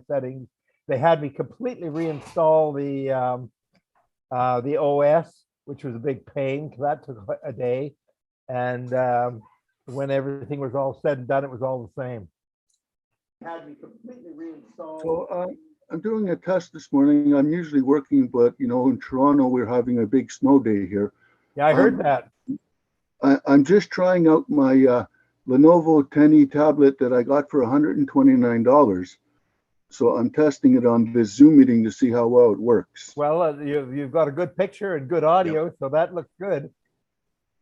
settings. They had me completely reinstall the OS, which was a big pain because that took a day. And when everything was all said and done, it was all the same. Had me completely reinstalled. So I'm doing a test this morning. I'm usually working, but you know, in Toronto, we're having a big snow day here. Yeah, I heard that. I'm just trying out my Lenovo 10E tablet that I got for $129. So I'm testing it on this Zoom meeting to see how well it works. Well, you've got a good picture and good audio, so that looks good.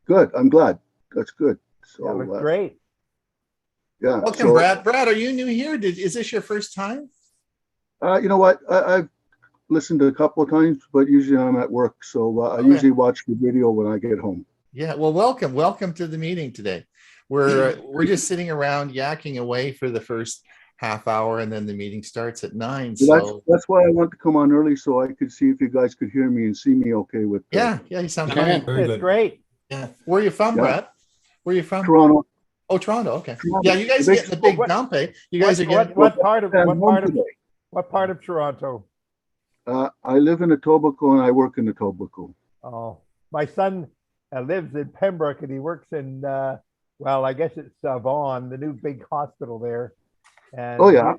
Good. I'm glad. That's good. So that looks great. Yeah. Welcome, so, Brad. Brad, are you new here? Is this your first time? You know what? I've listened a couple of times, but usually I'm at work. So I usually watch the video when I get home. Yeah. Well, welcome to the meeting today. We're just sitting around yakking away for the first half hour, and then the meeting starts at 9. So that's why I want to come on early, so I could see if you guys could hear me and see me okay with that. Yeah, you sound great. It's great. Yeah. Where are you from, Brad? Where are you from? Toronto. Oh, Toronto. Okay. Toronto. Yeah, you guys are getting the big dump, eh? You guys are getting what part of Toronto? I live in Etobicoke and I work in Etobicoke. Oh, my son lives in Pembroke and he works in well, I guess it's Vaughan, the new big hospital there. And oh yeah.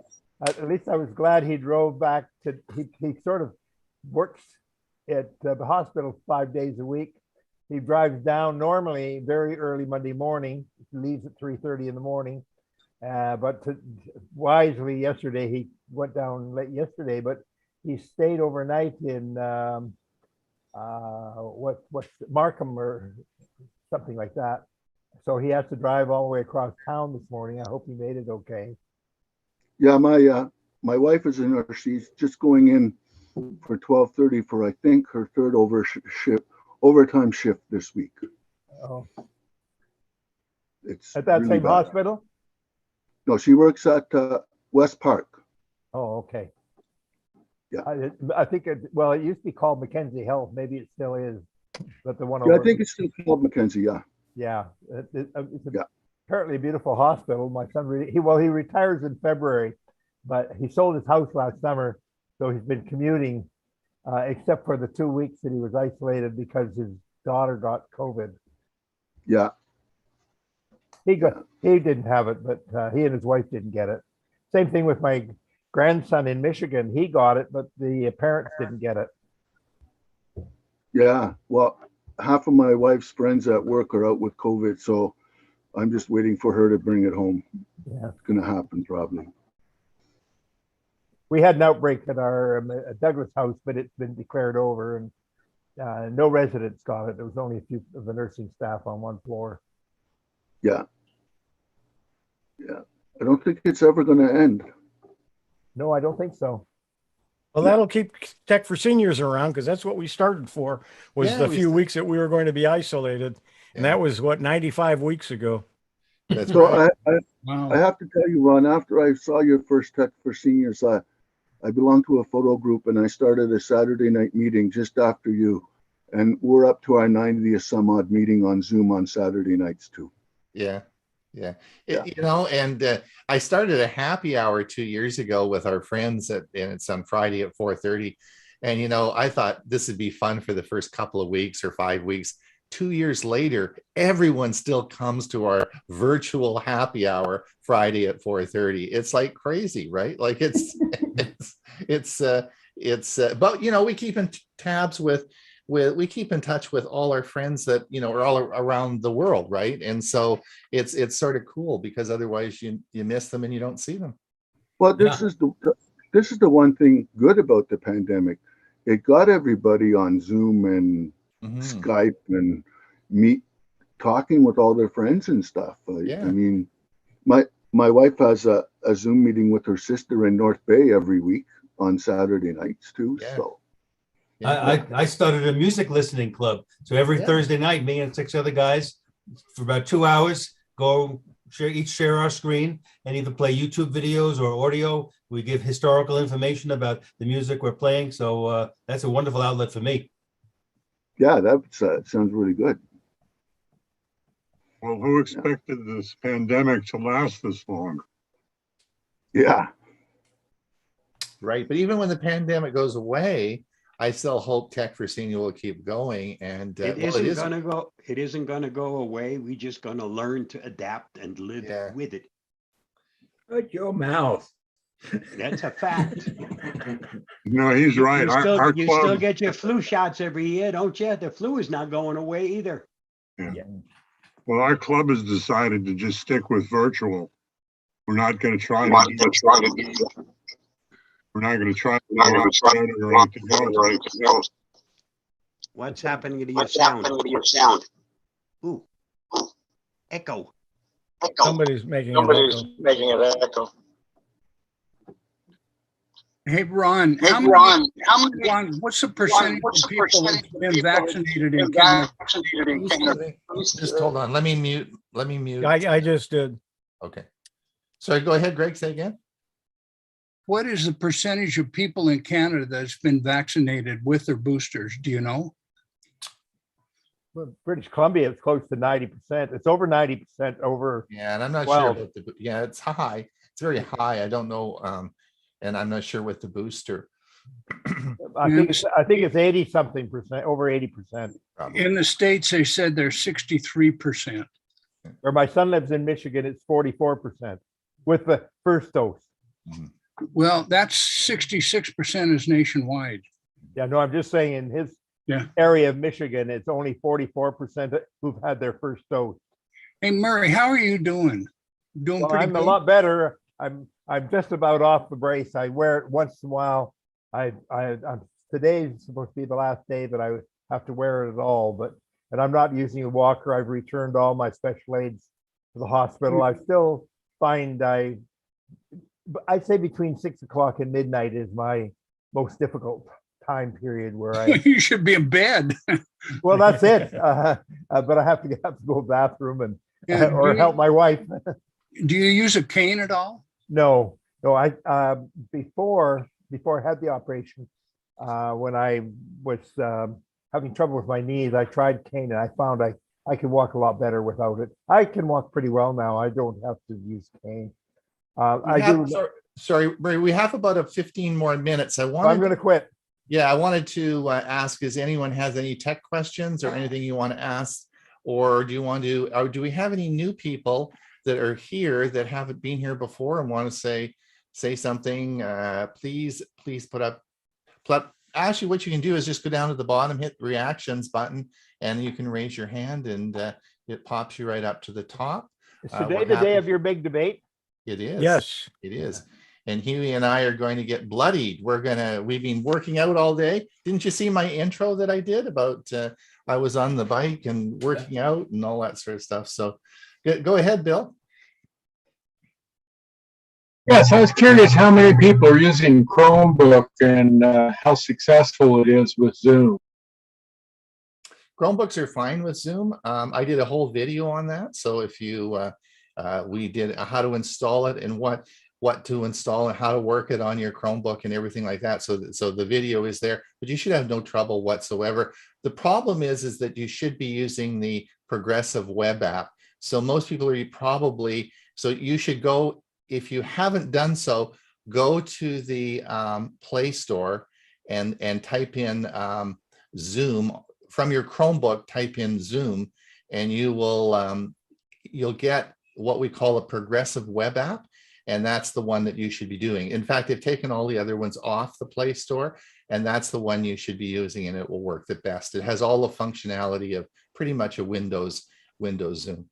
At least I was glad he drove back to. He sort of works at the hospital 5 days a week. He drives down normally very early Monday morning. He leaves at 3:30 in the morning. But wisely yesterday, he went down late yesterday, but he stayed overnight in what's Markham or something like that. So he has to drive all the way across town this morning. I hope he made it okay. Yeah, my wife is a nurse. She's just going in for 12:30 for I think her third overtime shift this week. Oh, it's at that really same bad. hospital? No, she works at West Park. Oh, okay. Yeah, I think it used to be called Mackenzie Health. Maybe it still is, but the one. Yeah, I think it's still called Mackenzie. Yeah. Yeah, it's apparently a beautiful hospital. My son he retires in February, but he sold his house last summer, so he's been commuting, except for the 2 weeks that he was isolated because his daughter got COVID. Yeah. He didn't have it, but he and his wife didn't get it. Same thing with my grandson in Michigan. He got it, but the parents didn't get it. Yeah. Well, half of my wife's friends at work are out with COVID, so I'm just waiting for her to bring it home. Yeah. It's going to happen probably. We had an outbreak at our Douglas house, but it's been declared over, and no residents got it. There was only a few of the nursing staff on one floor. Yeah. Yeah. I don't think it's ever going to end. No, I don't think so. Well, that'll keep Tech for Seniors around, because that's what we started for, was the few weeks that we were going to be isolated. And that was, what, 95 weeks ago. That's so right. I have to tell you, Ron, after I saw your first Tech for Seniors, I belong to a photo group, and I started a Saturday night meeting just after you. And we're up to our 90th some odd meeting on Zoom on Saturday nights too. Yeah. You know, and I started a happy hour 2 years ago with our friends and it's on Friday at 4:30. And, you know, I thought this would be fun for the first couple of weeks or 5 weeks. 2 years later, everyone still comes to our virtual happy hour Friday at 4:30. It's like crazy, right? Like but you know, we keep in tabs we keep in touch with all our friends that, you know, are all around the world, right? And so it's sort of cool, because otherwise you miss them and you don't see them. Well, this is the one thing good about the pandemic. It got everybody on Zoom and Skype and talking with all their friends and stuff. I mean, my wife has a Zoom meeting with her sister in North Bay every week on Saturday nights too. Yeah. So I started a music listening club. So every Thursday night, me and 6 other guys for about 2 hours each share our screen and either play YouTube videos or audio. We give historical information about the music we're playing. So that's a wonderful outlet for me. Yeah, that sounds really good. Well, who expected this pandemic to last this long? Yeah. Right. But even when the pandemic goes away, I still hope Tech for Senior will keep going. And It isn't gonna go. It isn't gonna go away. We're just gonna learn to adapt and live with it. Shut your mouth. That's a fact. No, he's right. You still get your flu shots every year, don't you? The flu is not going away either. Yeah. Well, our club has decided to just stick with virtual. We're not going to try to do We're not going to try to or anything else. What's happening to your sound? Ooh. Echo. Somebody's making it echo. Hey, Ron, what's the percentage of people who've been vaccinated in Canada? Just hold on. Let me mute. I just did. Okay. Sorry, go ahead, Greg. Say again. What is the percentage of people in Canada that's been vaccinated with their boosters? Do you know? Well, British Columbia, it's close to 90%. It's over 90% over. Yeah, and I'm not sure about it's high. It's very high. I don't know. And I'm not sure with the booster. I think it's 80 something percent, over 80%. Probably. In the States, they said they're 63%. Where my son lives in Michigan, it's 44% with the first dose. Well, that's 66% is nationwide. Yeah, no, I'm just saying in his area of Michigan, it's only 44% who've had their first dose. Hey, Murray, how are you doing? Doing pretty good? I'm a lot better. I'm just about off the brace. I wear it once in a while. Today's supposed to be the last day that I have to wear it at all, and I'm not using a walker. I've returned all my special aids to the hospital. I still find I'd say between 6 o'clock and midnight is my most difficult time period where you should be in bed. Well, that's it. But I have to go to the bathroom or help my wife. Do you use a cane at all? No. I before I had the operation, when I was having trouble with my knees, I tried cane and I found I could walk a lot better without it. I can walk pretty well now. I don't have to use cane. Sorry, Murray, we have about 15 more minutes. I'm going to quit. Yeah, I wanted to ask, does anyone has any tech questions or anything you want to ask? Or do we have any new people that are here that haven't been here before and want to say something? Please put up. Actually, what you can do is just go down to the bottom, hit the reactions button, and you can raise your hand, and it pops you right up to the top. Is today the day of your big debate? It is. Yes, it is. And Hewie and I are going to get bloodied. We've been working out all day. Didn't you see my intro that I did about I was on the bike and working out and all that sort of stuff? So go ahead, Bill. Yes, I was curious how many people are using Chromebook and how successful it is with Zoom. Chromebooks are fine with Zoom. I did a whole video on that. So if we did how to install it and what to install and how to work it on your Chromebook and everything like that. So the video is there, but you should have no trouble whatsoever. The problem is that you should be using the progressive web app. So most people are so you should go, if you haven't done so, go to the Play Store and type in Zoom from your Chromebook, type in Zoom, and you'll get what we call a progressive web app. And that's the one that you should be doing. In fact, they've taken all the other ones off the Play Store, and that's the one you should be using, and it will work the best. It has all the functionality of pretty much a Windows Zoom.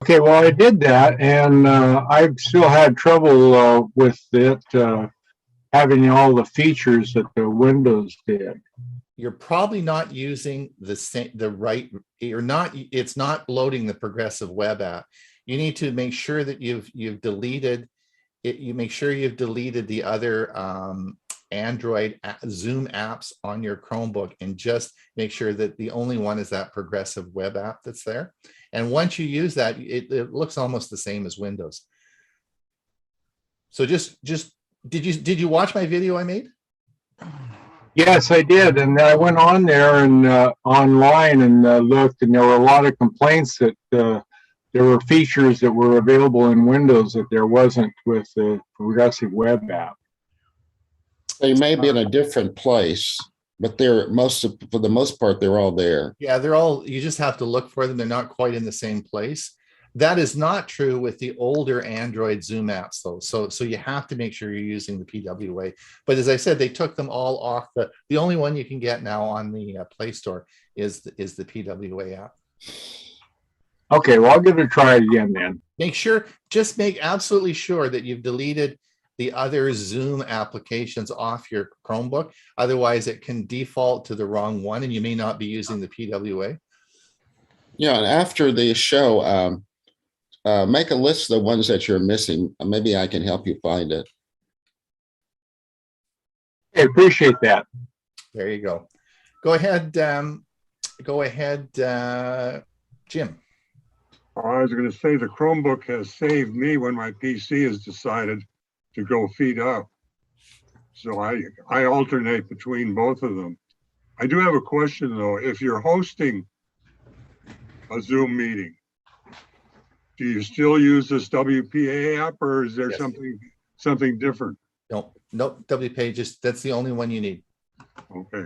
Okay, well, I did that, and I've still had trouble with it having all the features that the Windows did. You're probably not using it's not loading the progressive web app. You need to make sure that you've deleted it. You make sure you've deleted the other Android Zoom apps on your Chromebook, and just make sure that the only one is that progressive web app that's there. And once you use that, it looks almost the same as Windows. So just did you watch my video I made? Yes, I did, and I went on there and online and looked, and there were a lot of complaints that there were features that were available in Windows that there wasn't with the Progressive Web app. They may be in a different place, but for the most part, they're all there. Yeah, they're all, you just have to look for them. They're not quite in the same place. That is not true with the older Android Zoom apps, though. So you have to make sure you're using the PWA. But as I said, they took them all off. The only one you can get now on the Play Store is the PWA app. Okay, well, I'll give it a try again then. Just make absolutely sure that you've deleted the other Zoom applications off your Chromebook. Otherwise, it can default to the wrong one and you may not be using the PWA. Yeah, and after the show, make a list of the ones that you're missing. Maybe I can help you find it. I appreciate that. There you go. Go ahead, Jim. I was going to say the Chromebook has saved me when my PC has decided to go feet up. So I alternate between both of them. I do have a question though. If you're hosting a Zoom meeting, do you still use this WPA app or is there something different? No, WPA, that's the only one you need. Okay.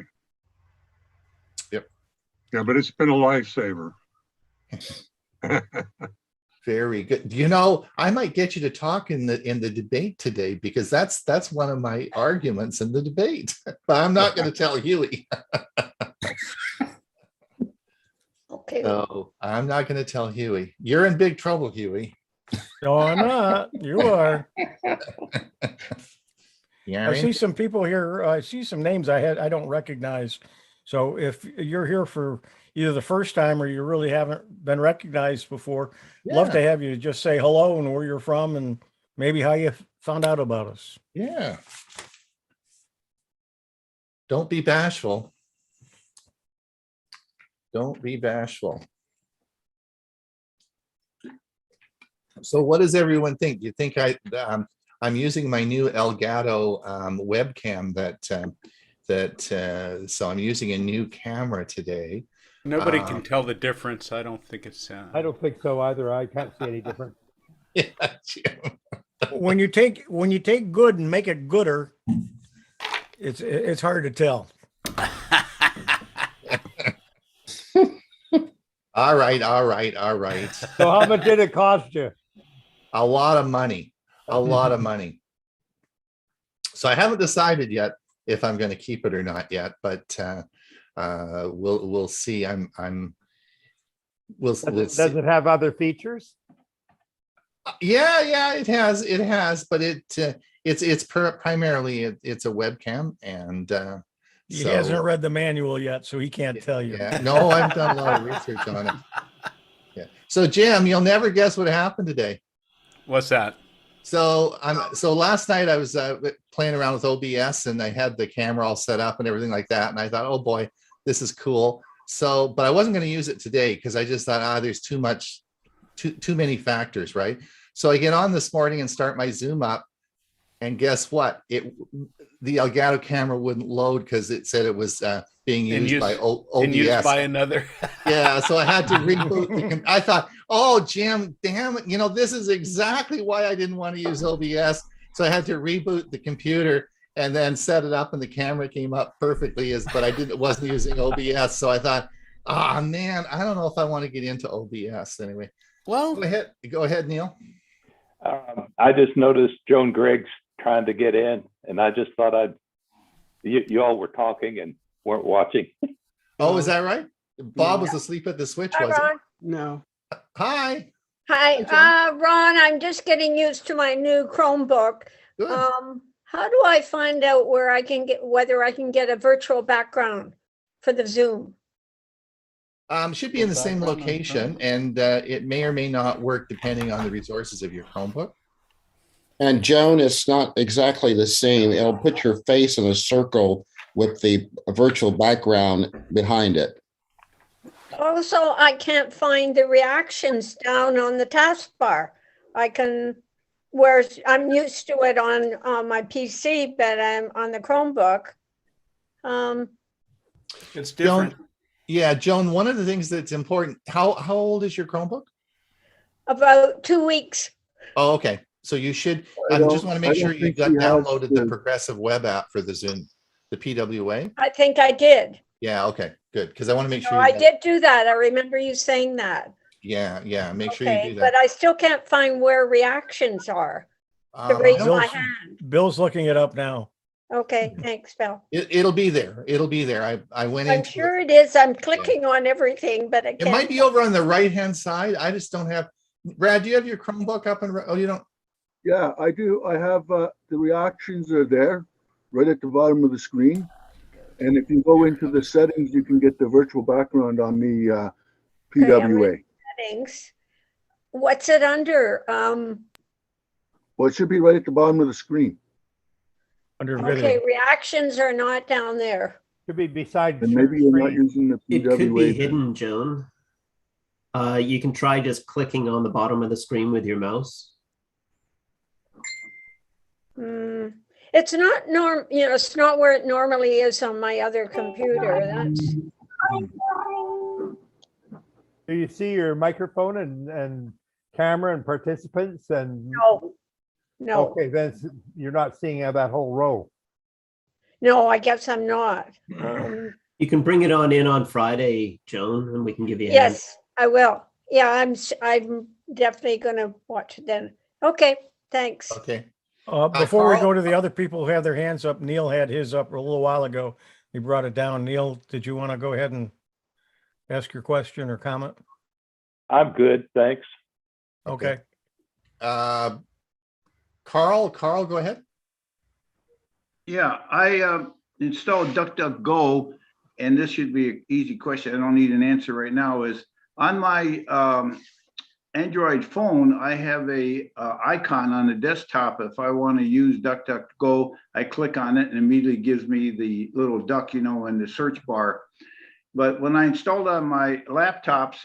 Yep. Yeah, but it's been a lifesaver. Very good. You know, I might get you to talk in the debate today because that's one of my arguments in the debate. But I'm not going to tell Hewie. Okay. No, I'm not going to tell Hewie. You're in big trouble, Hewie. No, I'm not. You are. Yeah. I see some people here. I see some names I don't recognize. So if you're here for either the first time or you really haven't been recognized before, love to have you just say hello and where you're from and maybe how you found out about us. Yeah. Don't be bashful. Don't be bashful. So what does everyone think? Do you think I'm using my new Elgato webcam so I'm using a new camera today. Nobody can tell the difference. I don't think it's. I don't think so either. I can't see any difference. Yeah, Jim. When you take good and make it gooder, it's hard to tell. All right. So how much did it cost you? A lot of money. A lot of money. So I haven't decided yet if I'm going to keep it or not yet, but we'll see. We'll Does see. it have other features? Yeah, it has, but it's primarily it's a webcam, and he hasn't read the manual yet, so he can't tell you. Yeah, no, I've done a lot of research on it. Yeah. So Jim, you'll never guess what happened today. What's that? So last night I was playing around with OBS and I had the camera all set up and everything like that, and I thought, oh boy, this is cool. So, but I wasn't going to use it today because I just thought, there's too many factors, right? So I get on this morning and start my Zoom up, and guess what? The Elgato camera wouldn't load because it said it was being used by OBS. And used by another. Yeah, so I had to reboot. I thought, oh, Jim, damn it! This is exactly why I didn't want to use OBS. So I had to reboot the computer and then set it up, and the camera came up perfectly. But I wasn't using OBS, so I thought, man, I don't know if I want to get into OBS anyway. Well, go ahead, Neil. I just noticed Joan Gregg's trying to get in, and I just thought you all were talking and weren't watching. Oh, is that right? Bob was asleep at the switch, was Ron. it? No. Hi. Hi, Ron. I'm just getting used to my new Chromebook. Good. How do I find out whether I can get a virtual background for the Zoom? Should be in the same location, and it may or may not work depending on the resources of your Chromebook. And Joan, it's not exactly the same. It'll put your face in a circle with the virtual background behind it. Also, I can't find the reactions down on the taskbar. Whereas I'm used to it on my PC, but I'm on the Chromebook. It's different. Joan, one of the things that's important, how old is your Chromebook? About 2 weeks. Oh, okay. So you should, I I just don't- want to I make don't sure you think got he has downloaded the the- progressive web app for the Zoom, the PWA. I think I did. Yeah, okay, good. Because I want to make No, sure you I got- did do that. I remember you saying that. Yeah, make sure you Okay, do but that. I still can't find where reactions are to I raise don't- my hand. Bill's looking it up now. Okay, thanks, Bill. It'll be there. It'll be there. I went I'm into it. sure it is. I'm clicking on everything, but I It can't. might be over on the right-hand side. I just don't have, Brad, do you have your Chromebook up and, oh, you don't? Yeah, I do. I have the reactions are there right at the bottom of the screen. And if you go into the settings, you can get the virtual background on the Okay, PWA. Settings. What's it under? Well, it should be right at the bottom of the screen. Under Okay, reactions are not down there. Should be beside. And share maybe you're not screen. using the It could be PWA. then. hidden, Joan. You can try just clicking on the bottom of the screen with your mouse. It's not it's not where it normally is on my other computer. That's Do you see your microphone and camera and participants and? no, Okay, then you're not seeing that whole row. no, I guess I'm not. You can bring it on in on Friday, Joan, and we can give you a hand. Yes, I will. Yeah, I'm definitely gonna watch it then. Okay, thanks. Okay. Before we Carl? go to the other people who have their hands up, Neil had his up a little while ago. He brought it down. Neil, did you want to go ahead and ask your question or comment? I'm good, thanks. Okay. Carl, go ahead. Yeah, I installed DuckDuckGo, and this should be an easy question. I don't need an answer right now. Is on my Android phone, I have a icon on the desktop. If I want to use DuckDuckGo, I click on it and immediately gives me the little duck, in the search bar. But when I installed on my laptops,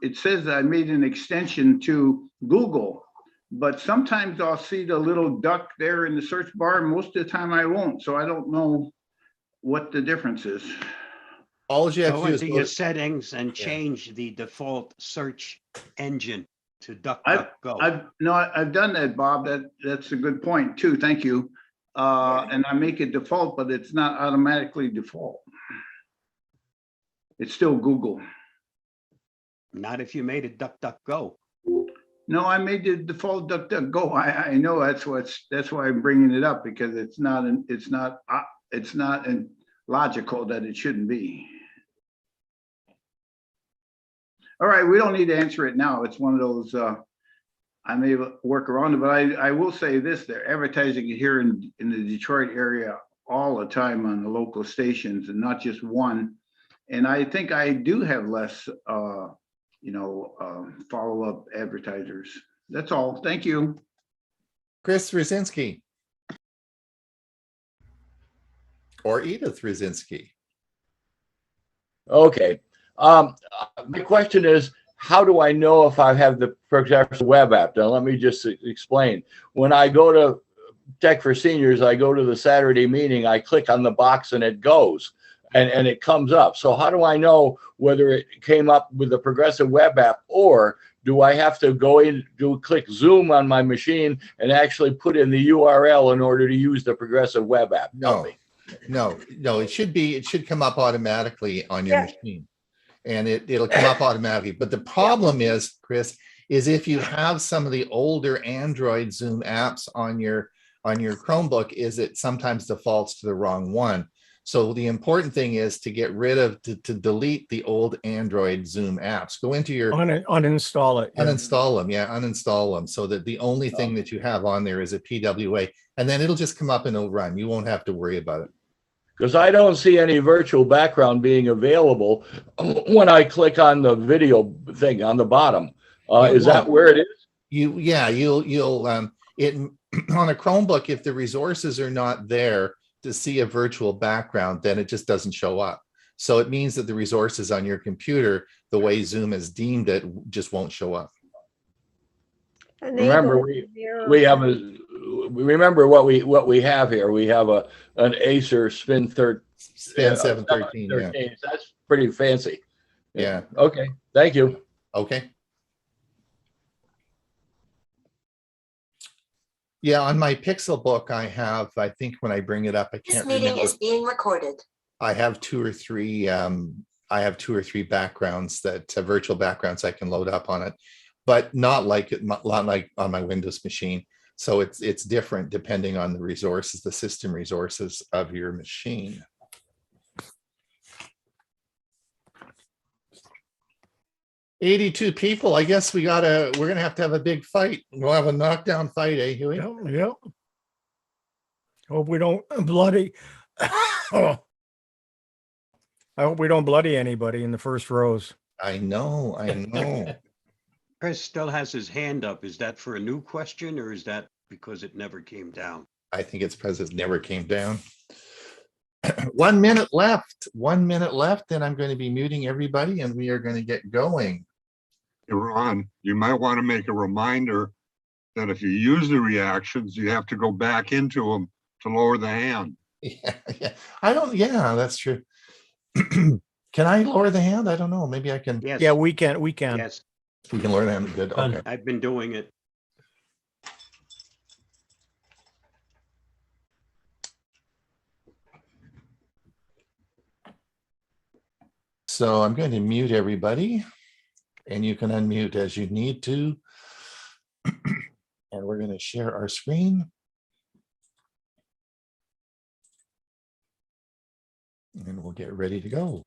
it says that I made an extension to Google. But sometimes I'll see the little duck there in the search bar. Most of the time I won't. So I don't know what the difference is. All you have Go to do is into go your to- settings and change the default search engine to DuckDuckGo. I've done that, Bob. That's a good point too. Thank you. And I make it default, but it's not automatically default. It's still Google. Not if you made it DuckDuckGo. No, I made the default DuckDuckGo. I know that's why I'm bringing it up, because it's not logical that it shouldn't be. All right, we don't need to answer it now. It's one of those, I may work around it, but I will say this, they're advertising it here in the Detroit area all the time on the local stations, and not just one. And I think I do have less, follow-up advertisers. That's all. Thank you. Chris Rzinski. Or Edith Rzinski. Okay. My question is, how do I know if I have the progressive web app? Now, let me just explain. When I go to Tech for Seniors, I go to the Saturday meeting, I click on the box and it goes and it comes up. So how do I know whether it came up with the progressive web app, or do I have to go in, click Zoom on my machine and actually put in the URL in order to use the progressive web app? No, it should come up automatically on your machine. And it'll come up automatically. But the problem is, Chris, is if you have some of the older Android Zoom apps on your Chromebook, is it sometimes defaults to the wrong one. So the important thing is to get rid of, to delete the old Android Zoom apps. Go into your uninstall it. Uninstall them, uninstall them, so that the only thing that you have on there is a PWA, and then it'll just come up and it'll run. You won't have to worry about it. Because I don't see any virtual background being available when I click on the video thing on the bottom. Is that where it is? You'll it on a Chromebook, if the resources are not there to see a virtual background, then it just doesn't show up. So it means that the resources on your computer, the way Zoom has deemed it, just won't show up. Remember, we have remember what we have here. We have an Acer Spin 713. Yeah. That's pretty fancy. Yeah. Okay. Thank you. Okay. Yeah, on my Pixel book, I have, I think when I bring it up, I This can't meeting remember. is being recorded. I have two or three backgrounds that virtual backgrounds I can load up on it, but not like on my Windows machine. So it's different depending on the resources, the system resources of your machine. $82 people. I guess we're gonna have to have a big fight. We'll have a knockdown fight, eh, Hewie? Yep. Hope we don't bloody. Oh. I hope we don't bloody anybody in the first rows. I know. Chris still has his hand up. Is that for a new question or is that because it never came down? I think it's because it never came down. 1 minute left. 1 minute left, and I'm going to be muting everybody, and we are going to get going. Hey, Ron, you might want to make a reminder that if you use the reactions, you have to go back into them to lower the hand. Yeah. Yeah, that's true. Can I lower the hand? I don't know. Maybe I can. Yes. Yeah, we can. Yes. We can lower the hand. Good. Okay. I've been doing it. So I'm going to mute everybody, and you can unmute as you need to. And we're going to share our screen. And we'll get ready to go.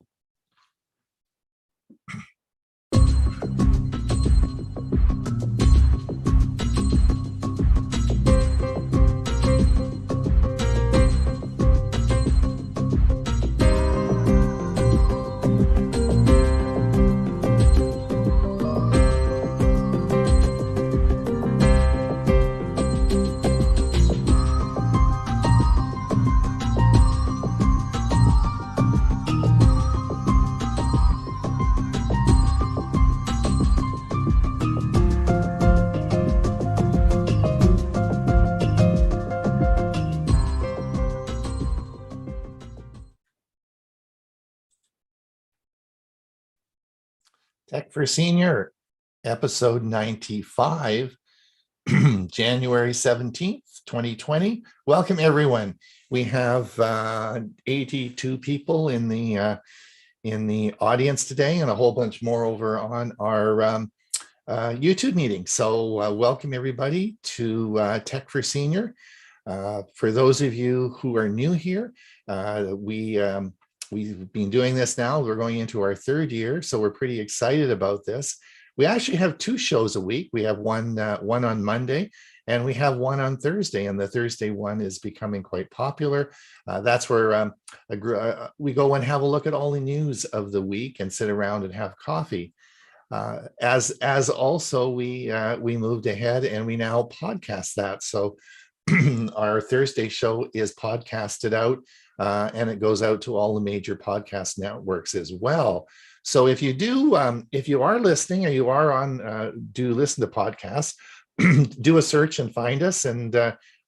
Tech for Senior, episode 95, January 17th, 2020. Welcome, everyone. We have 82 people in the audience today, and a whole bunch more over on our YouTube meeting. So welcome, everybody, to Tech for Senior. For those of you who are new here, we've been doing this now. We're going into our third year, so we're pretty excited about this. We actually have 2 shows a week. We have one on Monday, and we have one on Thursday, and the Thursday one is becoming quite popular. That's where we go and have a look at all the news of the week and sit around and have coffee. As also we moved ahead and we now podcast that. So our Thursday show is podcasted out. And it goes out to all the major podcast networks as well. So if you do, if you are listening or you are on, do listen to podcasts, do a search and find us. And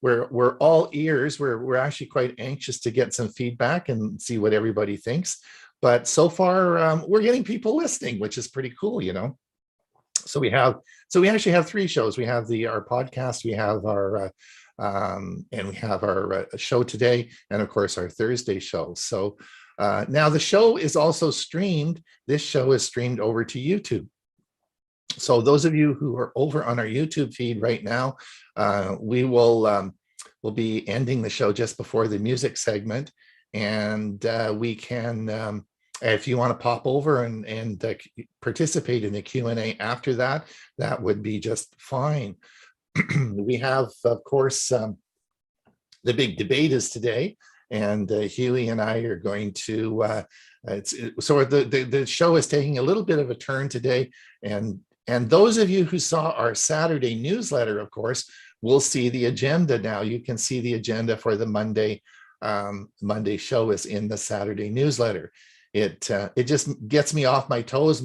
we're all ears. We're actually quite anxious to get some feedback and see what everybody thinks. But so far, we're getting people listening, which is pretty cool, you know. So we actually have 3 shows. We have our podcast. We have our and we have our show today, and of course our Thursday show. So now the show is also streamed. This show is streamed over to YouTube. So those of you who are over on our YouTube feed right now, we will we'll be ending the show just before the music segment, and we can, if you want to pop over and participate in the Q&A after that, that would be just fine. We have, of course, the big debate is today, and Hewie and I are going to. So the show is taking a little bit of a turn today, and those of you who saw our Saturday newsletter, of course, will see the agenda now. You can see the agenda for the Monday show is in the Saturday newsletter. It just gets me off my toes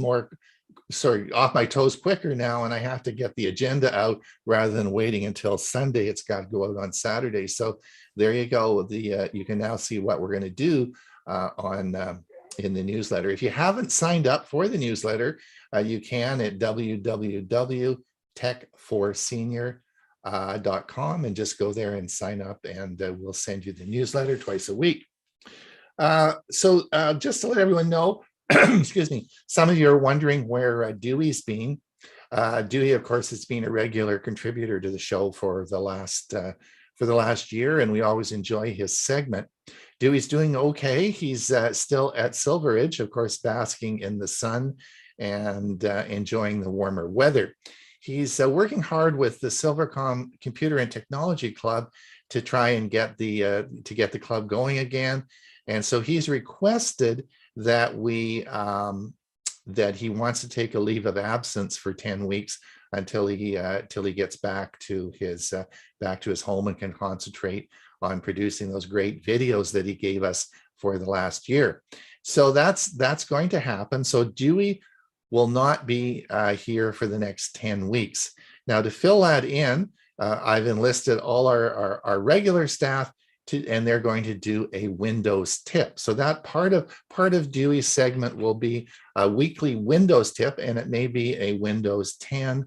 quicker now, and I have to get the agenda out rather than waiting until Sunday. It's got to go out on Saturday. So there you go. You can now see what we're going to do in the newsletter. If you haven't signed up for the newsletter, you can at www.techforsenior.com. .com and just go there and sign up, and we'll send you the newsletter twice a week. So just to let everyone know, excuse me, some of you are wondering where Dewey's been. Dewey, of course, has been a regular contributor to the show for the last year, and we always enjoy his segment. Dewey's doing okay. He's still at Silver Ridge, of course, basking in the sun and enjoying the warmer weather. He's working hard with the Silvercom Computer and Technology Club to try and get the club going again. And so he's requested that that he wants to take a leave of absence for 10 weeks until he gets back to his home and can concentrate on producing those great videos that he gave us for the last year. So that's going to happen. So Dewey will not be here for the next 10 weeks. Now, to fill that in, I've enlisted all our regular staff and they're going to do a Windows tip. So that part of Dewey's segment will be a weekly Windows tip, and it may be a Windows 10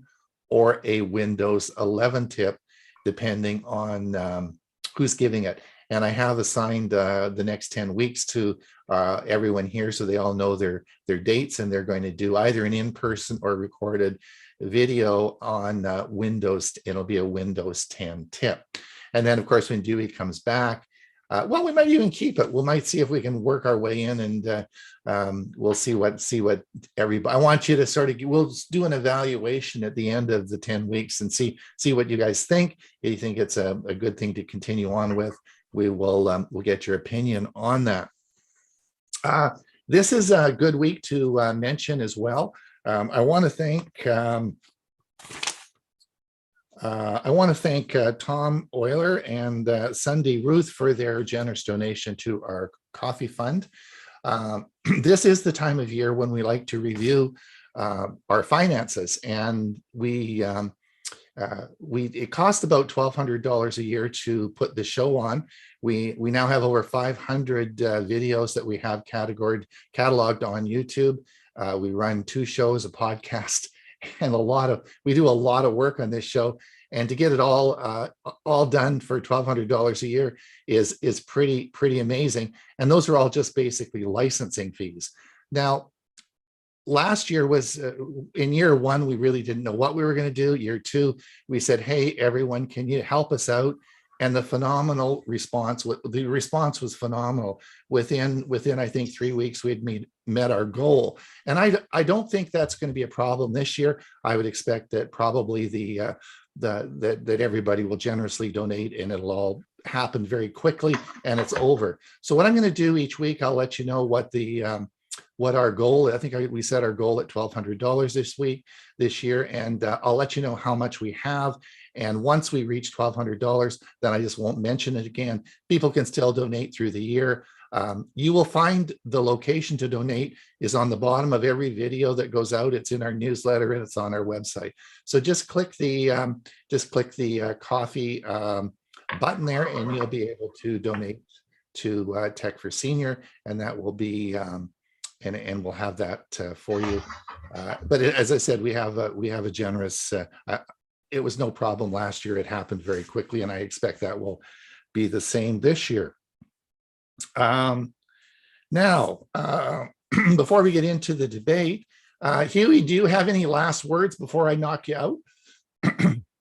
or a Windows 11 tip, depending on who's giving it. And I have assigned the next 10 weeks to everyone here, so they all know their dates, and they're going to do either an in-person or recorded video on Windows. It'll be a Windows 10 tip. And then, of course, when Dewey comes back, well, we might even keep it. We might see if we can work our way in, and we'll see what everybody. I want you to we'll do an evaluation at the end of the 10 weeks and see what you guys think. If you think it's a good thing to continue on with, we'll get your opinion on that. This is a good week to mention as well. I want to thank Tom Euler and Sunday Ruth for their generous donation to our coffee fund. This is the time of year when we like to review our finances, and it costs about $1,200 a year to put the show on. We now have over 500 videos that we have cataloged on YouTube. We run 2 shows, a podcast, and we do a lot of work on this show, and to get it all done for $1,200 a year is pretty amazing. And those are all just basically licensing fees. Now, last year was in year 1, we really didn't know what we were going to do. Year 2, we said, "Hey, everyone, can you help us out?" And the response was phenomenal. Within I think 3 weeks, we had met our goal. And I don't think that's going to be a problem this year. I would expect that probably that everybody will generously donate, and it'll all happen very quickly, and it's over. So what I'm going to do each week, I'll let you know what our goal. I think we set our goal at $1,200 this year, and I'll let you know how much we have. And once we reach $1,200, then I just won't mention it again. People can still donate through the year. You will find the location to donate is on the bottom of every video that goes out. It's in our newsletter and it's on our website. So just click the coffee button there, and you'll be able to donate to Tech for Senior, and that will be and we'll have that for you. But as I said, we have a generous. It was no problem last year. It happened very quickly, and I expect that will be the same this year. Now, before we get into the debate, Hewie, do you have any last words before I knock you out?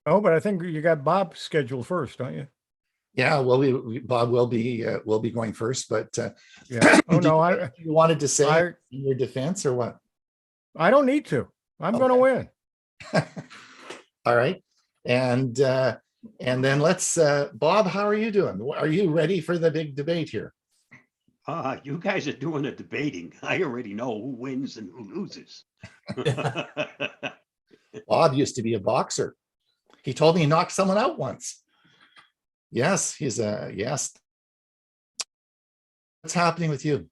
Oh, but I think you got Bob scheduled first, don't you? Yeah, well, Bob will be going first, but yeah. Oh no, you wanted to say in your defense or what? I don't need to. I'm going to win. All right, and then let's Bob, how are you doing? Are you ready for the big debate here? You guys are doing the debating. I already know who wins and who loses. Bob used to be a boxer. He told me he knocked someone out once. Yes, yes. What's happening with you?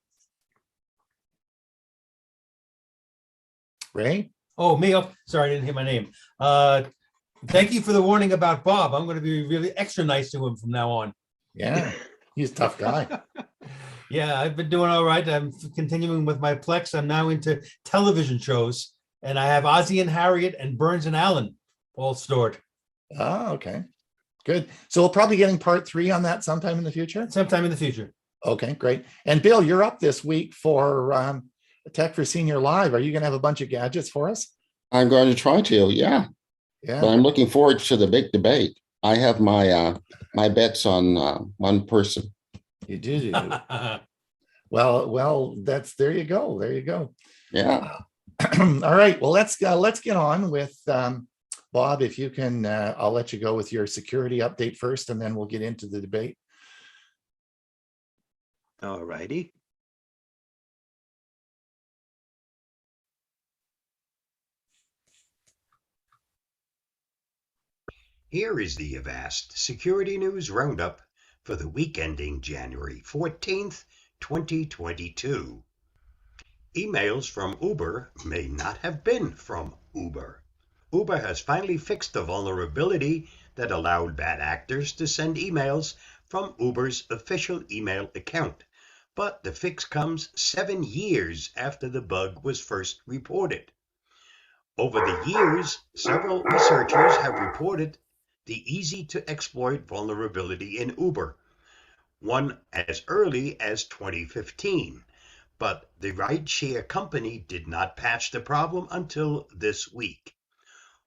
Ray? Oh, me? Oh, sorry, I didn't hear my name. Thank you for the warning about Bob. I'm going to be really extra nice to him from now on. Yeah, he's a tough guy. Yeah, I've been doing all right. I'm continuing with my Plex. I'm now into television shows, and I have Ozzie and Harriet and Burns and Allen all stored. Oh, okay. Good. So we'll probably getting part 3 on that sometime in the future. Sometime in the future. Okay, great. And Bill, you're up this week for Tech for Senior Live. Are you going to have a bunch of gadgets for us? I'm going to try to, yeah. Yeah. But I'm looking forward to the big debate. I have my my bets on one person. You do. Well, there you go. There you go. Yeah. All right. Well, let's get on with Bob. If you can, I'll let you go with your security update first, and then we'll get into the debate. All righty. Here is the AVAST Security News Roundup for the week ending January 14th, 2022. Emails from Uber may not have been from Uber. Uber has finally fixed the vulnerability that allowed bad actors to send emails from Uber's official email account. But the fix comes 7 years after the bug was first reported. Over the years, several researchers have reported the easy-to-exploit vulnerability in Uber, one as early as 2015. But the rideshare company did not patch the problem until this week.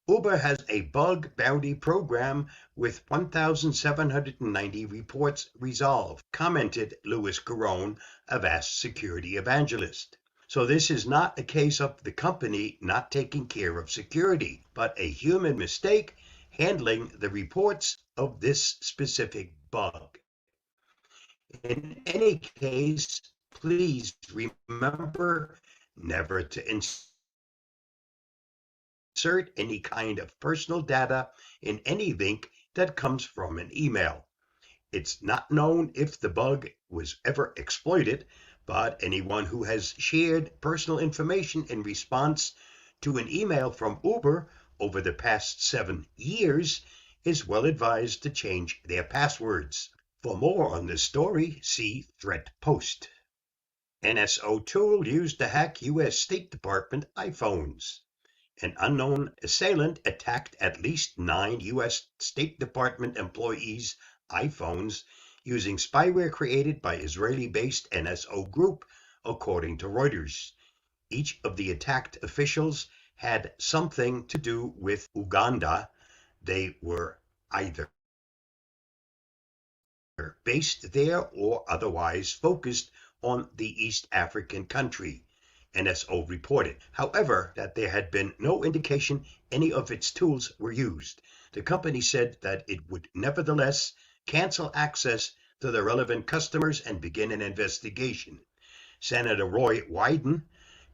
Uber has a bug bounty program with 1,790 reports resolved, commented Louis Carone, AVAST security evangelist. So this is not a case of the company not taking care of security, but a human mistake handling the reports of this specific bug. In any case, please remember never to insert any kind of personal data in any link that comes from an email. It's not known if the bug was ever exploited, but anyone who has shared personal information in response to an email from Uber over the past 7 years is well advised to change their passwords. For more on this story, see Threat Post. NSO tool used to hack U.S. State Department iPhones. An unknown assailant attacked at least 9 U.S. State Department employees' iPhones using spyware created by Israeli-based NSO Group, according to Reuters. Each of the attacked officials had something to do with Uganda. They were either based there or otherwise focused on the East African country, NSO reported. However, that there had been no indication any of its tools were used. The company said that it would nevertheless cancel access to the relevant customers and begin an investigation. Senator Roy Wyden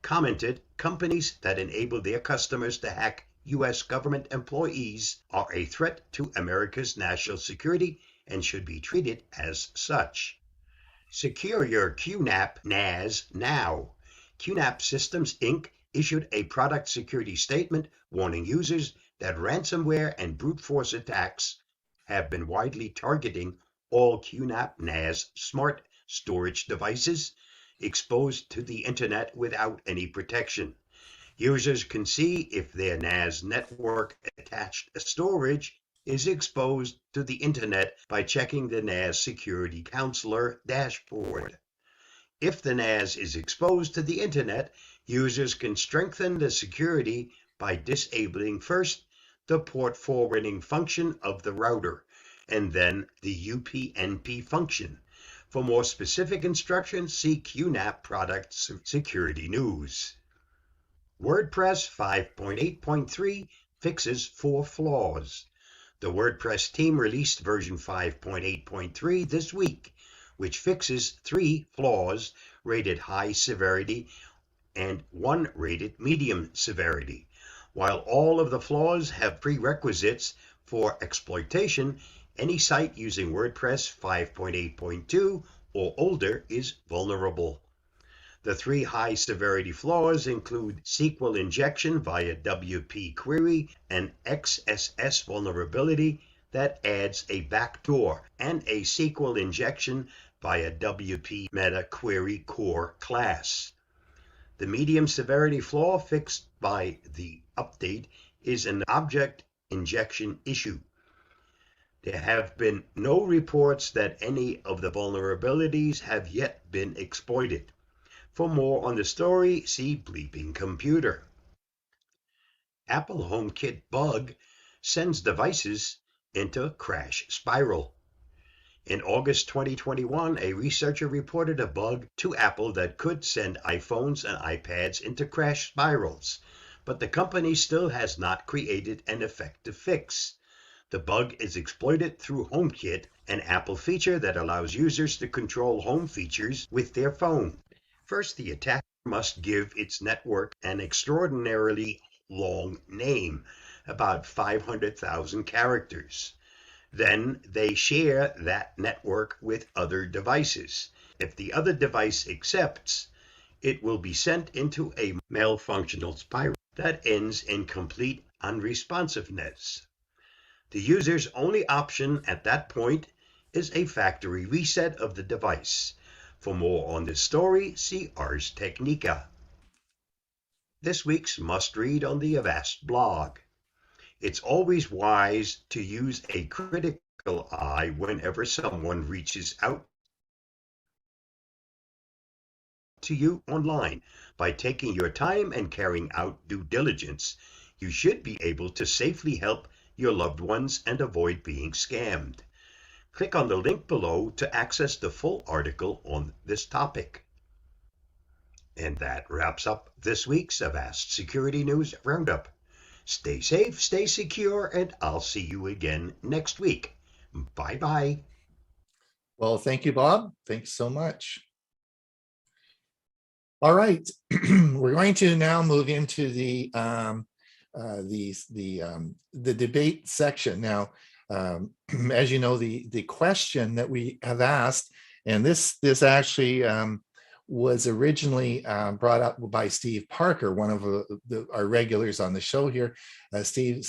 commented, companies that enable their customers to hack U.S. government employees are a threat to America's national security and should be treated as such. Secure your QNAP NAS now. QNAP Systems, Inc. issued a product security statement warning users that ransomware and brute force attacks have been widely targeting all QNAP NAS smart storage devices exposed to the internet without any protection. Users can see if their NAS network attached storage is exposed to the internet by checking the NAS Security Counselor dashboard. If the NAS is exposed to the internet, users can strengthen the security by disabling first the port forwarding function of the router and then the UPnP function. For more specific instructions, see QNAP Product Security News. WordPress 5.8.3 fixes 4 flaws. The WordPress team released version 5.8.3 this week, which fixes 3 flaws rated high severity and 1 rated medium severity. While all of the flaws have prerequisites for exploitation, any site using WordPress 5.8.2 or older is vulnerable. The 3 high-severity flaws include SQL injection via WP query, an XSS vulnerability that adds a backdoor, and a SQL injection via WP meta query core class. The medium severity flaw fixed by the update is an object injection issue. There have been no reports that any of the vulnerabilities have yet been exploited. For more on the story, see Bleeping Computer. Apple HomeKit bug sends devices into crash spiral. In August 2021, a researcher reported a bug to Apple that could send iPhones and iPads into crash spirals, but the company still has not created an effective fix. The bug is exploited through HomeKit, an Apple feature that allows users to control home features with their phone. First, the attacker must give its network an extraordinarily long name, about 500,000 characters. Then they share that network with other devices. If the other device accepts, it will be sent into a malfunctional spiral that ends in complete unresponsiveness. The user's only option at that point is a factory reset of the device. For more on this story, see Ars Technica. This week's must-read on the AVAST blog. It's always wise to use a critical eye whenever someone reaches out to you online. By taking your time and carrying out due diligence, you should be able to safely help your loved ones and avoid being scammed. Click on the link below to access the full article on this topic. And that wraps up this week's AVAST Security News Roundup. Stay safe, stay secure, and I'll see you again next week. Bye-bye. Well, thank you, Bob. Thanks so much. All right, we're going to now move into the debate section. Now, as you know, the question that we have asked, and this actually was originally brought up by Steve Parker, one of our regulars on the show here. Steve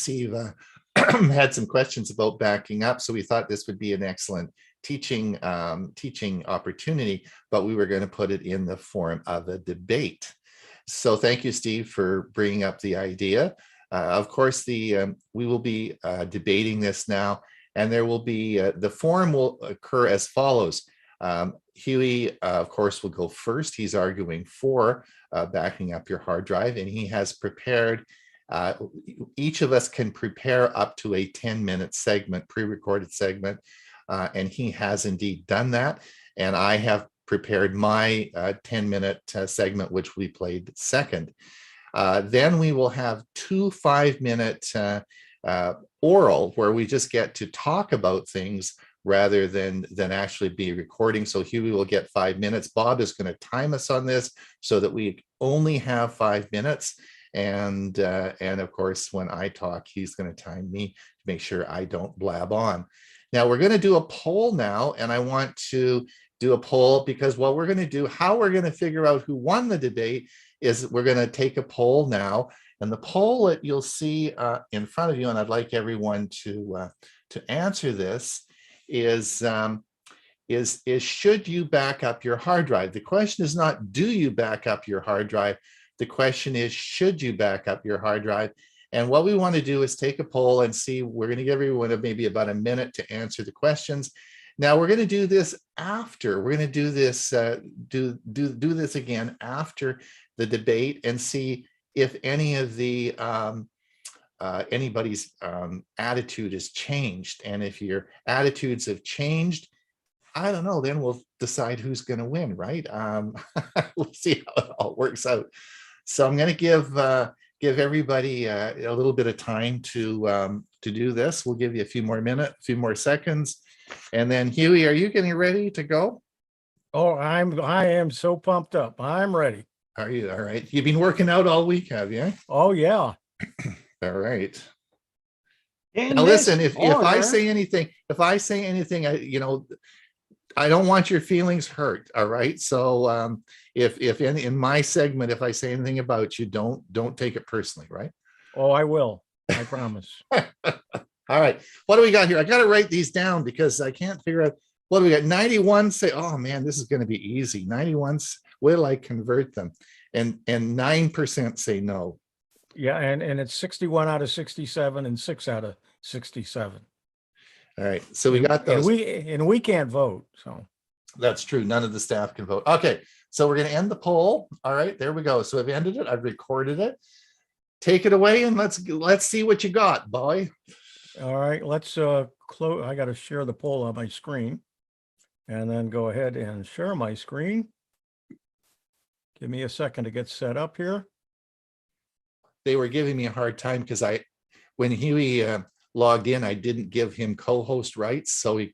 had some questions about backing up, so we thought this would be an excellent teaching opportunity, but we were going to put it in the form of a debate. So thank you, Steve, for bringing up the idea. Of course, we will be debating this now, and there will be the forum will occur as follows. Hewie, of course, will go first. He's arguing for backing up your hard drive, and he has prepared. Each of us can prepare up to a 10-minute segment, pre-recorded segment, and he has indeed done that. And I have prepared my 10-minute segment, which we played second. Then we will have 2 5-minute oral, where we just get to talk about things rather than actually be recording. So Hewie will get 5 minutes. Bob is going to time us on this so that we only have 5 minutes. And of course, when I talk, he's going to time me to make sure I don't blab on. Now we're going to do a poll now, and I want to do a poll because what we're going to do, how we're going to figure out who won the debate is we're going to take a poll now. And the poll that you'll see in front of you, and I'd like everyone to answer this, is should you back up your hard drive? The question is not, do you back up your hard drive? The question is, should you back up your hard drive? And what we want to do is take a poll and see, we're going to give everyone maybe about a minute to answer the questions. Now we're going to do this after, we're going to do this, do this again after the debate and see if any of the, anybody's attitude has changed. And if your attitudes have changed, I don't know, then we'll decide who's going to win, right? We'll see how it all works out. So I'm going to give everybody a little bit of time to do this. We'll give you a few more minutes, a few more seconds. And then Hewie, are you getting ready to go? Oh, I am so pumped up. I'm ready. Are you? All right. You've been working out all week, have you? Oh, yeah. All right. Now listen, if I say anything, I don't want your feelings hurt. All right. So if in my segment, if I say anything about you, don't take it personally, right? Oh, I will. I promise. All right. What do we got here? I got to write these down because I can't figure out what do we got. 91 say, oh man, this is going to be easy. 91, will I convert them? And 9% say no. Yeah, and it's 61 out of 67 and 6 out of 67. All right. So we got those. And we can't vote. So that's true. None of the staff can vote. Okay. So we're going to end the poll. All right. There we go. So I've ended it. I've recorded it. Take it away and let's see what you got, boy. All right. Let's close. I got to share the poll on my screen and then go ahead and share my screen. Give me a second to get set up here. They were giving me a hard time because when Hewie logged in, I didn't give him co-host rights, so he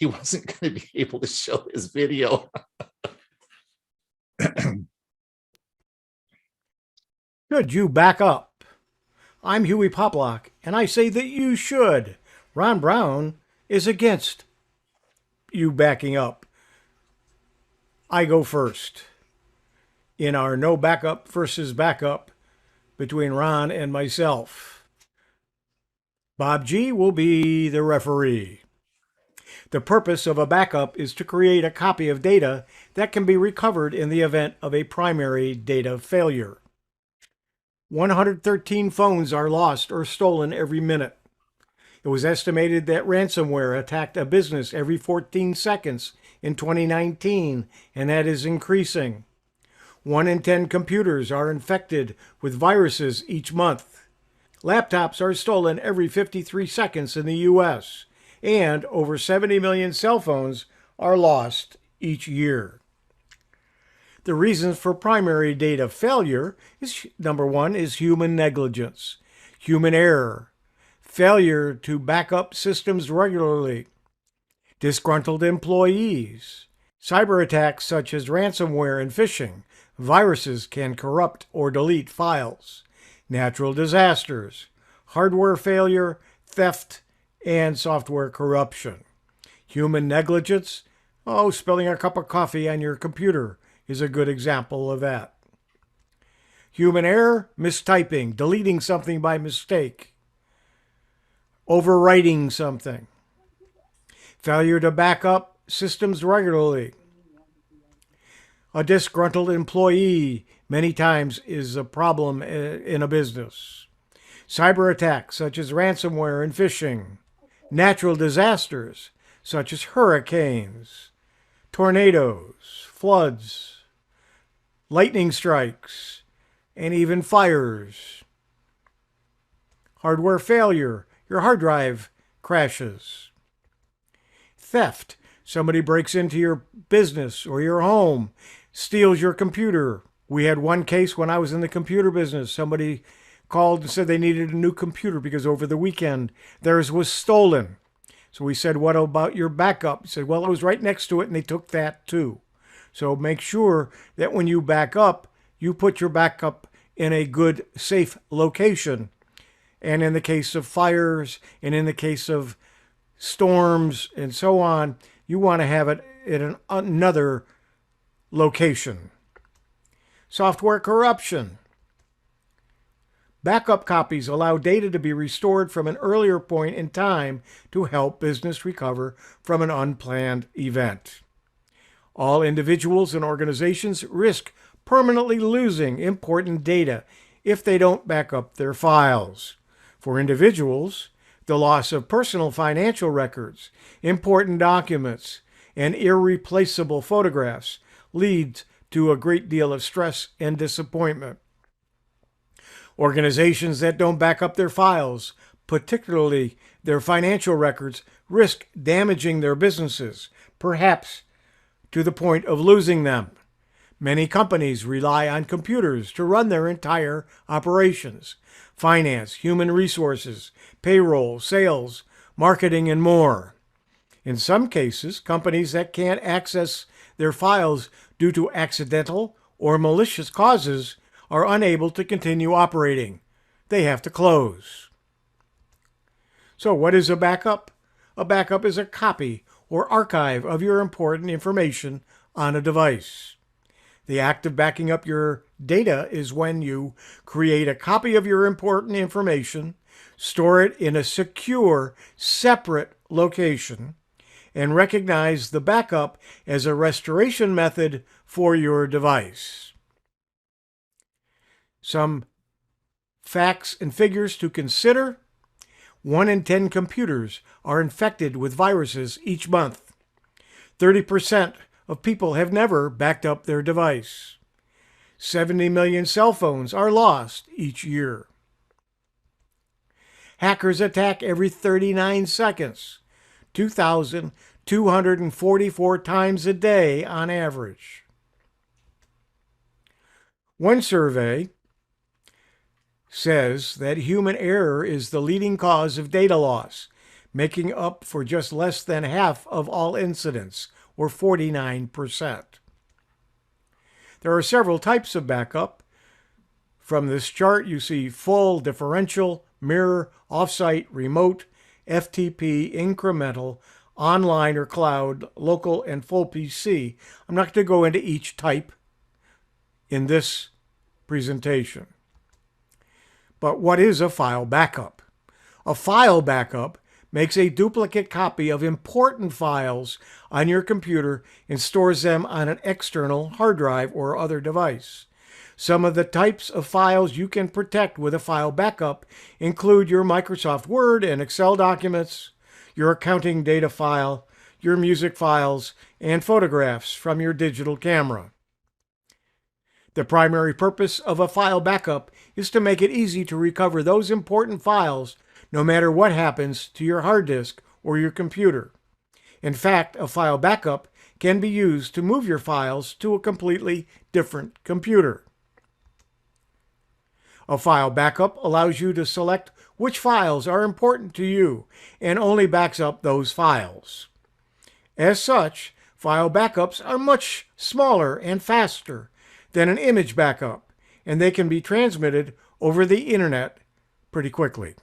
wasn't going to be able to show his video. Should you back up? I'm Hewie Poplock, and I say that you should. Ron Brown is against you backing up. I go first in our no backup versus backup between Ron and myself. Bob G will be the referee. The purpose of a backup is to create a copy of data that can be recovered in the event of a primary data failure. 113 phones are lost or stolen every minute. It was estimated that ransomware attacked a business every 14 seconds in 2019, and that is increasing. 1 in 10 computers are infected with viruses each month. Laptops are stolen every 53 seconds in the U.S., and over 70 million cell phones are lost each year. The reasons for primary data failure is, number one, is human negligence, human error, failure to back up systems regularly, disgruntled employees, cyber attacks such as ransomware and phishing. Viruses can corrupt or delete files, natural disasters, hardware failure, theft, and software corruption. Human negligence, spilling a cup of coffee on your computer is a good example of that. Human error, mistyping, deleting something by mistake, overwriting something, failure to back up systems regularly. A disgruntled employee many times is a problem in a business. Cyber attacks such as ransomware and phishing. Natural disasters such as hurricanes, tornadoes, floods, lightning strikes, and even fires. Hardware failure, your hard drive crashes. Theft, somebody breaks into your business or your home, steals your computer. We had one case when I was in the computer business. Somebody called and said they needed a new computer because over the weekend theirs was stolen. So we said, what about your backup? He said, well, it was right next to it and they took that too. So make sure that when you back up, you put your backup in a good, safe location. And in the case of fires and in the case of storms and so on, you want to have it in another location. Software corruption. Backup copies allow data to be restored from an earlier point in time to help business recover from an unplanned event. All individuals and organizations risk permanently losing important data if they don't back up their files. For individuals, the loss of personal financial records, important documents, and irreplaceable photographs leads to a great deal of stress and disappointment. Organizations that don't back up their files, particularly their financial records, risk damaging their businesses, perhaps to the point of losing them. Many companies rely on computers to run their entire operations: finance, human resources, payroll, sales, marketing, and more. In some cases, companies that can't access their files due to accidental or malicious causes are unable to continue operating. They have to close. So what is a backup? A backup is a copy or archive of your important information on a device. The act of backing up your data is when you create a copy of your important information, store it in a secure, separate location, and recognize the backup as a restoration method for your device. Some facts and figures to consider. 1 in 10 computers are infected with viruses each month. 30% of people have never backed up their device. 70 million cell phones are lost each year. Hackers attack every 39 seconds, 2,244 times a day on average. One survey says that human error is the leading cause of data loss, making up for just less than half of all incidents, or 49%. There are several types of backup. From this chart, you see full, differential, mirror, offsite, remote, FTP, incremental, online or cloud, local, and full PC. I'm not going to go into each type in this presentation. But what is a file backup? A file backup makes a duplicate copy of important files on your computer and stores them on an external hard drive or other device. Some of the types of files you can protect with a file backup include your Microsoft Word and Excel documents, your accounting data file, your music files, and photographs from your digital camera. The primary purpose of a file backup is to make it easy to recover those important files no matter what happens to your hard disk or your computer. In fact, a file backup can be used to move your files to a completely different computer. A file backup allows you to select which files are important to you and only backs up those files. As such, file backups are much smaller and faster than an image backup, and they can be transmitted over the internet pretty quickly.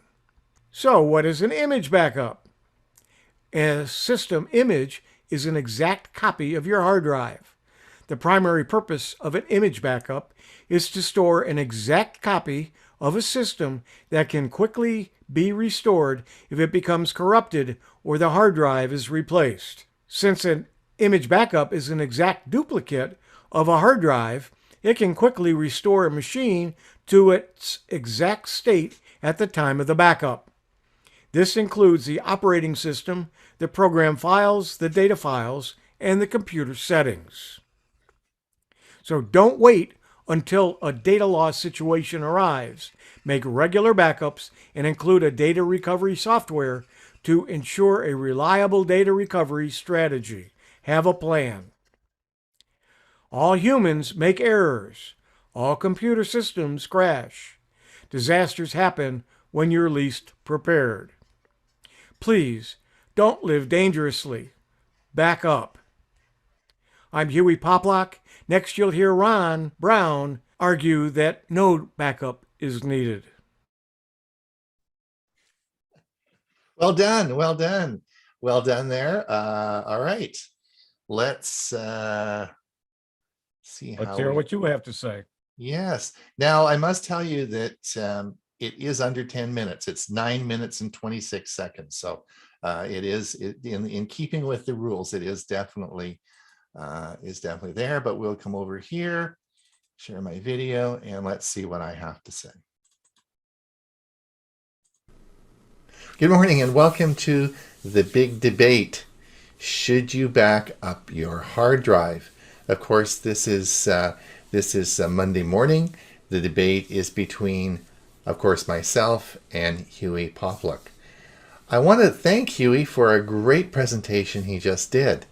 So, what is an image backup? A system image is an exact copy of your hard drive. The primary purpose of an image backup is to store an exact copy of a system that can quickly be restored if it becomes corrupted or the hard drive is replaced. Since an image backup is an exact duplicate of a hard drive, it can quickly restore a machine to its exact state at the time of the backup. This includes the operating system, the program files, the data files, and the computer settings. So don't wait until a data loss situation arrives. Make regular backups and include a data recovery software to ensure a reliable data recovery strategy. Have a plan. All humans make errors. All computer systems crash. Disasters happen when you're least prepared. Please don't live dangerously. Back up. I'm Hewie Poplock. Next, you'll hear Ron Brown argue that no backup is needed. Well done. Well done. Well done there. All right. Let's see Let's hear what you have to say. Yes. Now, I must tell you that it is under 10 minutes. It's 9 minutes and 26 seconds. So it is in keeping with the rules. It is definitely there, but we'll come over here, share my video, and let's see what I have to say. Good morning and welcome to the big debate. Should you back up your hard drive? Of course, this is Monday morning. The debate is between, of course, myself and Hewie Poplock. I want to thank Hewie for a great presentation he just did.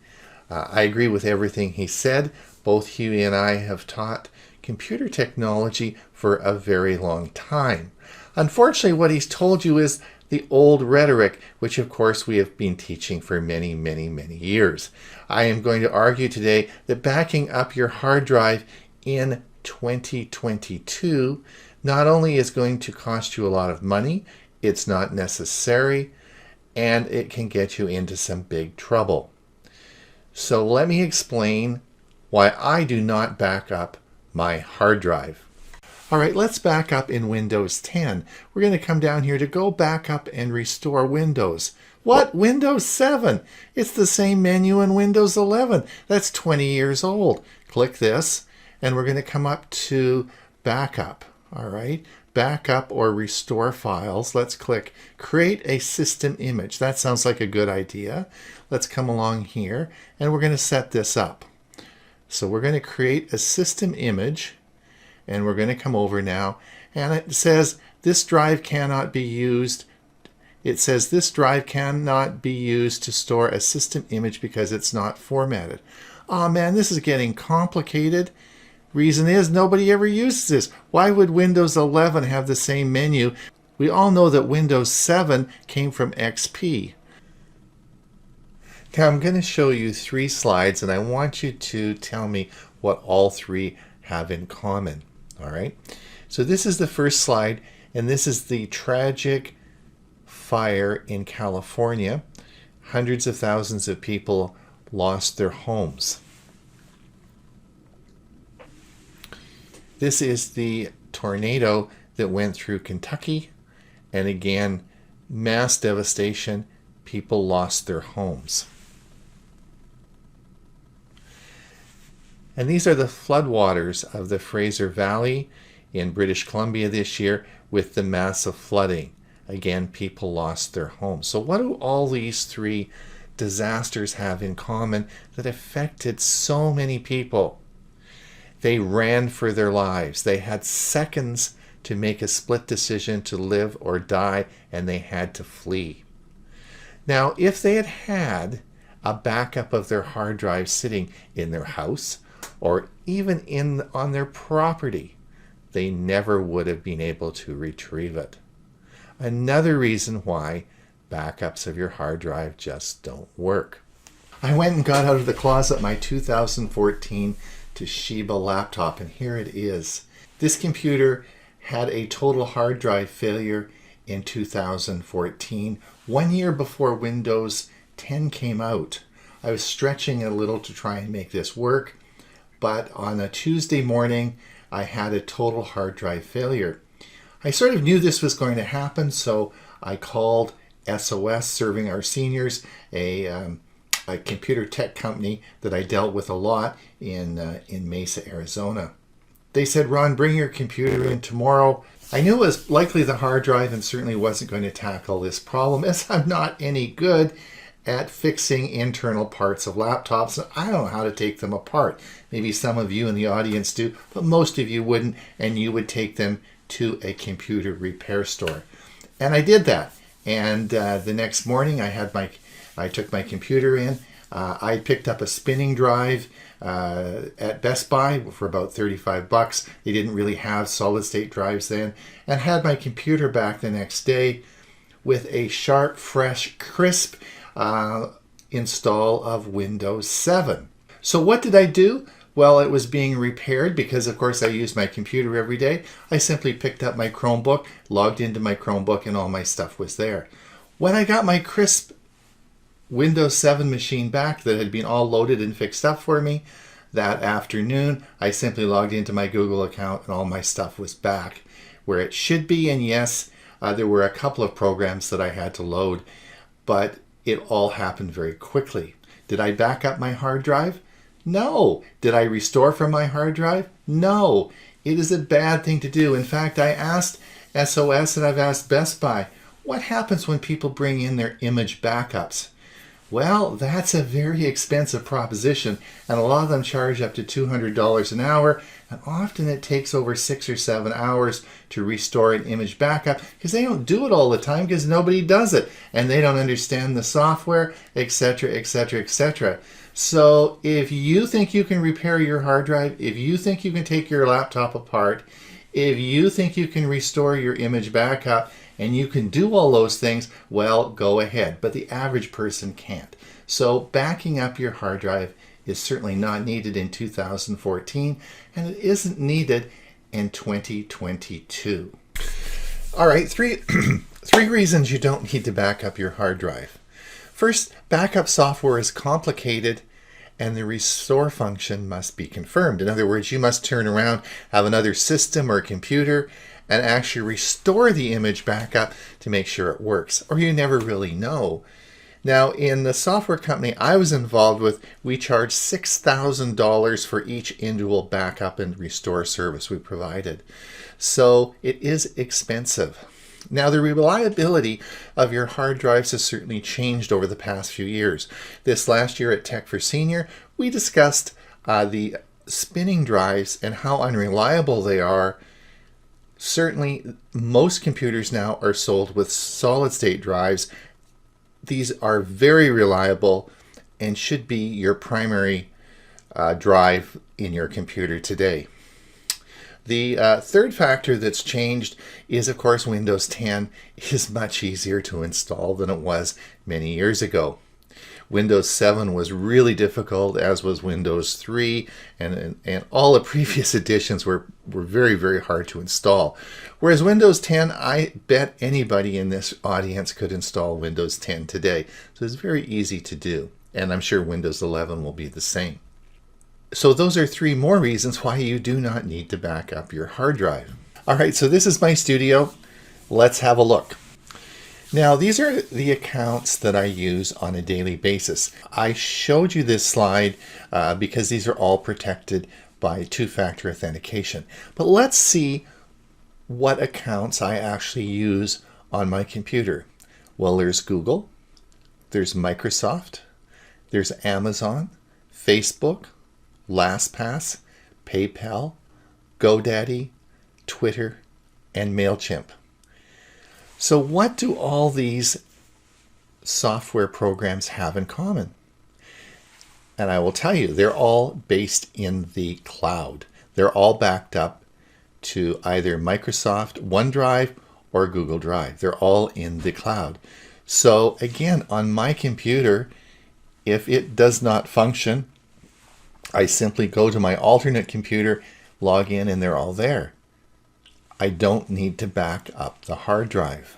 I agree with everything he said. Both Hewie and I have taught computer technology for a very long time. Unfortunately, what he's told you is the old rhetoric, which of course we have been teaching for many, many, many years. I am going to argue today that backing up your hard drive in 2022 not only is going to cost you a lot of money, it's not necessary, and it can get you into some big trouble. So let me explain why I do not back up my hard drive. All right, let's back up in Windows 10. We're going to come down here to go back up and restore Windows. What? Windows 7? It's the same menu in Windows 11. That's 20 years old. Click this, and we're going to come up to backup. All right, backup or restore files. Let's click create a system image. That sounds like a good idea. Let's come along here and we're going to set this up. So we're going to create a system image and we're going to come over now and it says this drive cannot be used. It says this drive cannot be used to store a system image because it's not formatted. Oh man, this is getting complicated. Reason is nobody ever uses this. Why would Windows 11 have the same menu? We all know that Windows 7 came from XP. Now I'm going to show you 3 slides and I want you to tell me what all 3 have in common. All right. So this is the first slide and this is the tragic fire in California. Hundreds of thousands of people lost their homes. This is the tornado that went through Kentucky, and again, mass devastation. People lost their homes. And these are the floodwaters of the Fraser Valley in British Columbia this year with the massive flooding. Again, people lost their homes. So what do all these 3 disasters have in common that affected so many people? They ran for their lives. They had seconds to make a split decision to live or die, and they had to flee. Now, if they had had a backup of their hard drive sitting in their house or even on their property, they never would have been able to retrieve it. Another reason why backups of your hard drive just don't work. I went and got out of the closet my 2014 Toshiba laptop, and here it is. This computer had a total hard drive failure in 2014, 1 year before Windows 10 came out. I was stretching it a little to try and make this work, but on a Tuesday morning, I had a total hard drive failure. I sort of knew this was going to happen, so I called SOS, Serving Our Seniors, a computer tech company that I dealt with a lot in Mesa, Arizona. They said, Ron, bring your computer in tomorrow. I knew it was likely the hard drive and certainly wasn't going to tackle this problem as I'm not any good at fixing internal parts of laptops. I don't know how to take them apart. Maybe some of you in the audience do, but most of you wouldn't, and you would take them to a computer repair store. And I did that. And the next morning I took my computer in. I picked up a spinning drive at Best Buy for about $35. They didn't really have solid state drives then, and had my computer back the next day with a sharp, fresh, crisp install of Windows 7. So what did I do? Well, it was being repaired because, of course, I use my computer every day. I simply picked up my Chromebook, logged into my Chromebook, and all my stuff was there. When I got my crisp Windows 7 machine back that had been all loaded and fixed up for me, that afternoon, I simply logged into my Google account and all my stuff was back where it should be. And yes, there were a couple of programs that I had to load, but it all happened very quickly. Did I back up my hard drive? No. Did I restore from my hard drive? No. It is a bad thing to do. In fact, I asked SOS and I've asked Best Buy, what happens when people bring in their image backups? Well, that's a very expensive proposition, and a lot of them charge up to $200 an hour, and often it takes over 6 or 7 hours to restore an image backup because they don't do it all the time because nobody does it, and they don't understand the software, etc., etc., etc. So if you think you can repair your hard drive, if you think you can take your laptop apart, if you think you can restore your image backup, and you can do all those things, well, go ahead. But the average person can't. So backing up your hard drive is certainly not needed in 2014, and it isn't needed in 2022. All right, three reasons you don't need to back up your hard drive. First, backup software is complicated, and the restore function must be confirmed. In other words, you must turn around, have another system or computer, and actually restore the image back up to make sure it works, or you never really know. Now, in the software company I was involved with, we charged $6,000 for each individual backup and restore service we provided. So it is expensive. Now, the reliability of your hard drives has certainly changed over the past few years. This last year at Tech for Senior, we discussed the spinning drives and how unreliable they are. Certainly, most computers now are sold with solid-state drives. These are very reliable and should be your primary drive in your computer today. The third factor that's changed is, of course, Windows 10 is much easier to install than it was many years ago. Windows 7 was really difficult, as was Windows 3, and all the previous editions were very, very hard to install. Whereas Windows 10, I bet anybody in this audience could install Windows 10 today. So it's very easy to do, and I'm sure Windows 11 will be the same. So those are 3 more reasons why you do not need to back up your hard drive. All right, so this is my studio. Let's have a look. Now, these are the accounts that I use on a daily basis. I showed you this slide because these are all protected by two-factor authentication. But let's see what accounts I actually use on my computer. Well, there's Google, there's Microsoft, there's Amazon, Facebook, LastPass, PayPal, GoDaddy, Twitter, and MailChimp. So what do all these software programs have in common? And I will tell you, they're all based in the cloud. They're all backed up to either Microsoft OneDrive or Google Drive. They're all in the cloud. So again, on my computer, if it does not function, I simply go to my alternate computer, log in, and they're all there. I don't need to back up the hard drive.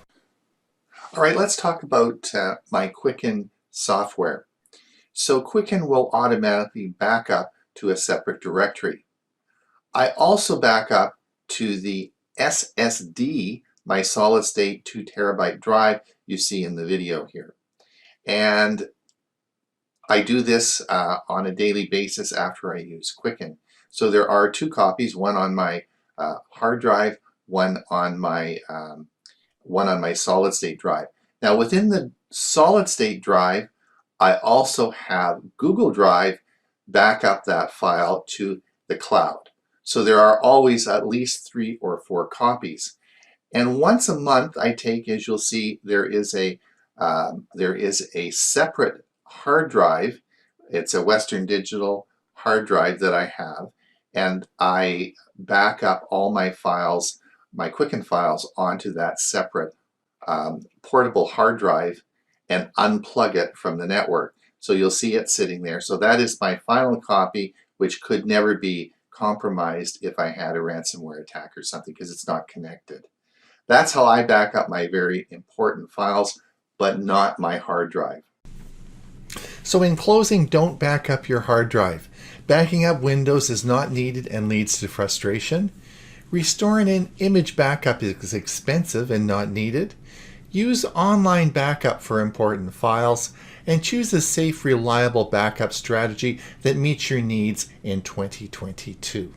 All right, let's talk about my Quicken software. So Quicken will automatically back up to a separate directory. I also back up to the SSD, my solid state 2 terabyte drive you see in the video here. And I do this on a daily basis after I use Quicken. So there are 2 copies, one on my hard drive, one on my solid state drive. Now within the solid state drive, I also have Google Drive back up that file to the cloud. So there are always at least 3 or 4 copies. And once a month I take, as you'll see, there is a separate hard drive. It's a Western Digital hard drive that I have, and I back up all my files, my Quicken files, onto that separate portable hard drive and unplug it from the network. So you'll see it sitting there. So that is my final copy, which could never be compromised if I had a ransomware attack or something, because it's not connected. That's how I back up my very important files, but not my hard drive. So in closing, don't back up your hard drive. Backing up Windows is not needed and leads to frustration. Restoring an image backup is expensive and not needed. Use online backup for important files, and choose a safe, reliable backup strategy that meets your needs in 2022.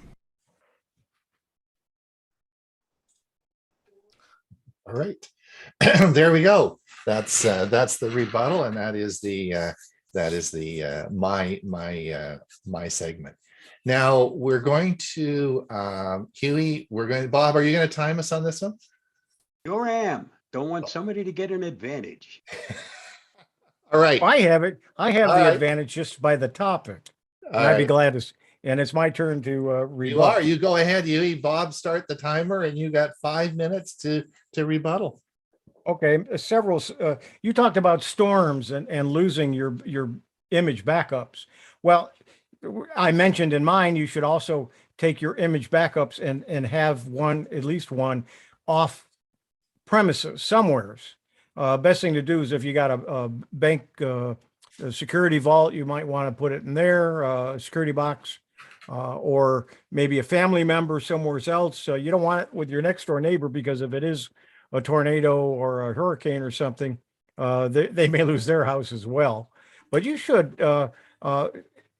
All right, there we go. That's the rebuttal, and that is my segment. Now we're going to Hewie. Bob, are you going to time us on this one? Sure am. Don't want somebody to get an advantage. All right. I have it. I have All the right. advantage just by the topic. All I'd be right. glad to. And it's my turn to rebut. You are. You go ahead, Hewie. Bob, start the timer, and you got 5 minutes to rebuttal. Okay, several. You talked about storms and losing your image backups. Well, I mentioned in mine, you should also take your image backups and have at least one off premises somewheres. Best thing to do is if you got a bank a security vault, you might want to put it in there, a security box, or maybe a family member somewhere else. You don't want it with your next door neighbor, because if it is a tornado or a hurricane or something, they may lose their house as well. But you should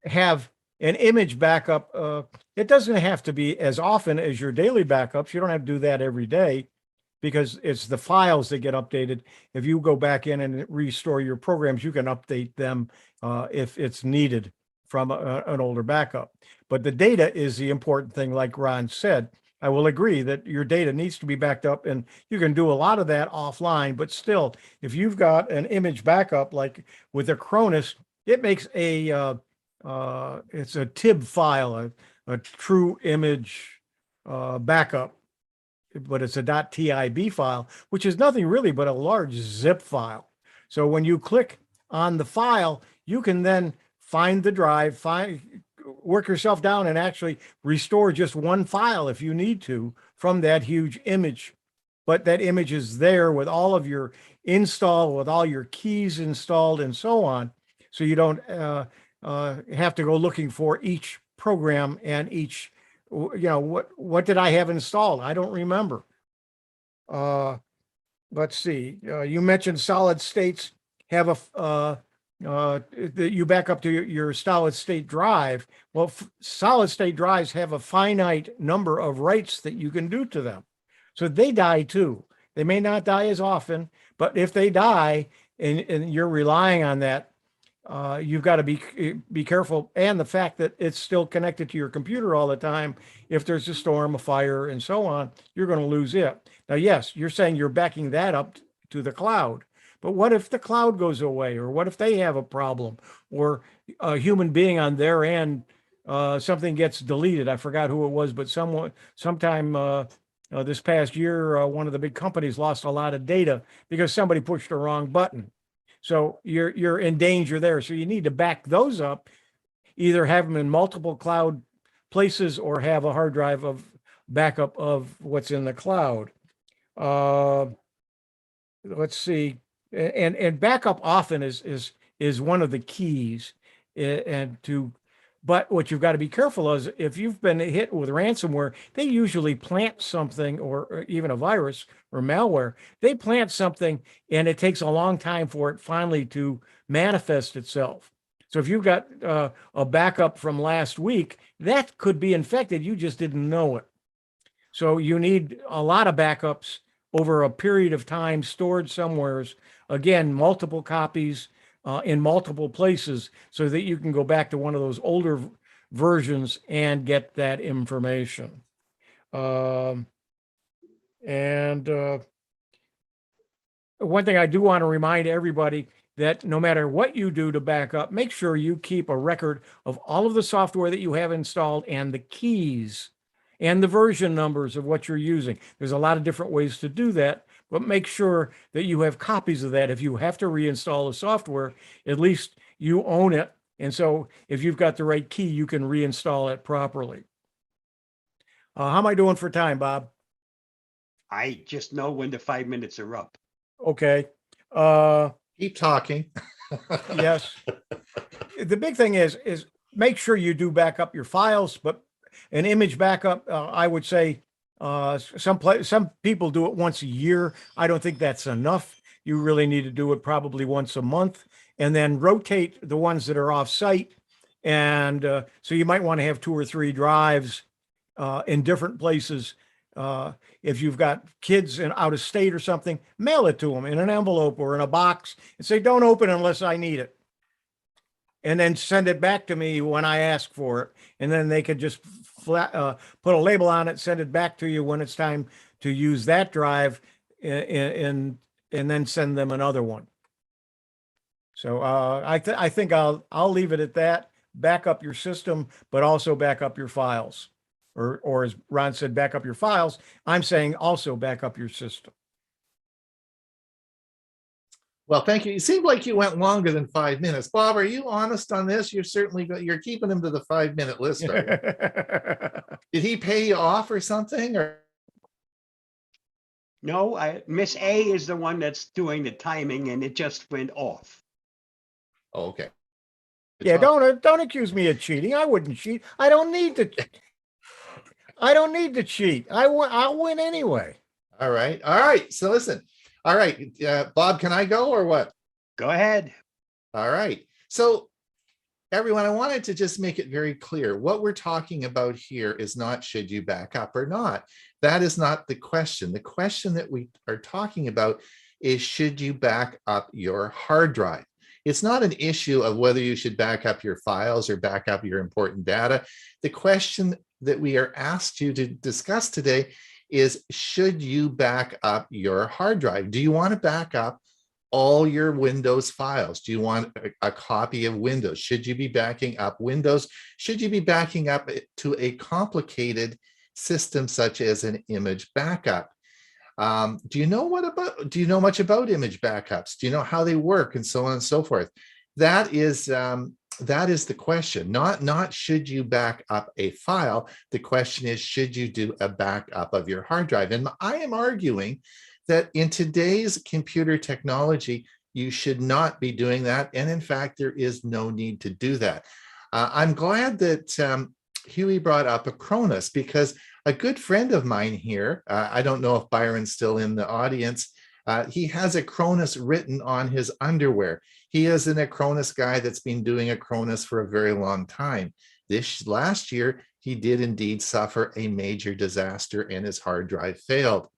have an image backup. It doesn't have to be as often as your daily backups. You don't have to do that every day, because it's the files that get updated. If you go back in and restore your programs, you can update them if it's needed from an older backup. But the data is the important thing, like Ron said. I will agree that your data needs to be backed up, and you can do a lot of that offline. But still, if you've got an image backup, like with Acronis, it makes it's a TIB file, a true image backup, but it's a .tib file, which is nothing really but a large zip file. So when you click on the file, you can then find the drive, work yourself down and actually restore just one file if you need to from that huge image. But that image is there with all of your install, with all your keys installed and so on. So you don't have to go looking for each program and each, what did I have installed? I don't remember. Let's see. You mentioned solid states have you back up to your solid state drive. Well, solid state drives have a finite number of writes that you can do to them. So they die too. They may not die as often, but if they die and you're relying on that, you've got to be careful. And the fact that it's still connected to your computer all the time, if there's a storm, a fire, and so on, you're going to lose it. Now, yes, you're saying you're backing that up to the cloud. But what if the cloud goes away, or what if they have a problem, or a human being on their end, something gets deleted? I forgot who it was, but sometime this past year, one of the big companies lost a lot of data because somebody pushed the wrong button. So you're in danger there. So you need to back those up, either have them in multiple cloud places or have a hard drive of backup of what's in the cloud. Let's see. And backup often is one of the keys, but what you've got to be careful is if you've been hit with ransomware, they usually plant something, or even a virus or malware, they plant something and it takes a long time for it finally to manifest itself. So if you've got a backup from last week, that could be infected. You just didn't know it. So you need a lot of backups over a period of time stored somewheres. Again, multiple copies in multiple places so that you can go back to one of those older versions and get that information. And one thing I do want to remind everybody that no matter what you do to back up, make sure you keep a record of all of the software that you have installed and the keys and the version numbers of what you're using. There's a lot of different ways to do that, but make sure that you have copies of that. If you have to reinstall the software, at least you own it. And so if you've got the right key, you can reinstall it properly. How am I doing for time, Bob? I just know when the 5 minutes are up. Okay. Keep talking. Yes. The big thing is make sure you do back up your files, but an image backup, I would say some people do it once a year. I don't think that's enough. You really need to do it probably once a month, and then rotate the ones that are off site. And so you might want to have 2 or 3 drives in different places. If you've got kids out of state or something, mail it to them in an envelope or in a box and say, don't open unless I need it. And then send it back to me when I ask for it. And then they could just put a label on it, send it back to you when it's time to use that drive, and then send them another one. So I think I'll leave it at that. Back up your system, but also back up your files. Or as Ron said, back up your files. I'm saying also back up your system. Well, thank you. It seemed like you went longer than 5 minutes. Bob, are you honest on this? You're keeping him to the 5-minute list, right? Did he pay you off or something? Or No, Miss A is the one that's doing the timing, and it just went off. Oh, okay. Yeah, don't accuse me of cheating. I wouldn't cheat. I don't need to. I don't need to cheat. I'll win anyway. All right. So listen. All right, Bob, can I go or what? Go ahead. All right. So everyone, I wanted to just make it very clear. What we're talking about here is not should you back up or not. That is not the question. The question that we are talking about is should you back up your hard drive? It's not an issue of whether you should back up your files or back up your important data. The question that we are asked you to discuss today is should you back up your hard drive? Do you want to back up all your Windows files? Do you want a copy of Windows? Should you be backing up Windows? Should you be backing up to a complicated system such as an image backup? Do you know much about image backups? Do you know how they work and so on and so forth? That is the question. Not should you back up a file. The question is should you do a backup of your hard drive? And I am arguing that in today's computer technology, you should not be doing that. And in fact, there is no need to do that. I'm glad that Hewie brought up Acronis, because a good friend of mine here, I don't know if Byron's still in the audience, he has Acronis written on his underwear. He is an Acronis guy that's been doing Acronis for a very long time. This last year, he did indeed suffer a major disaster and his hard drive failed.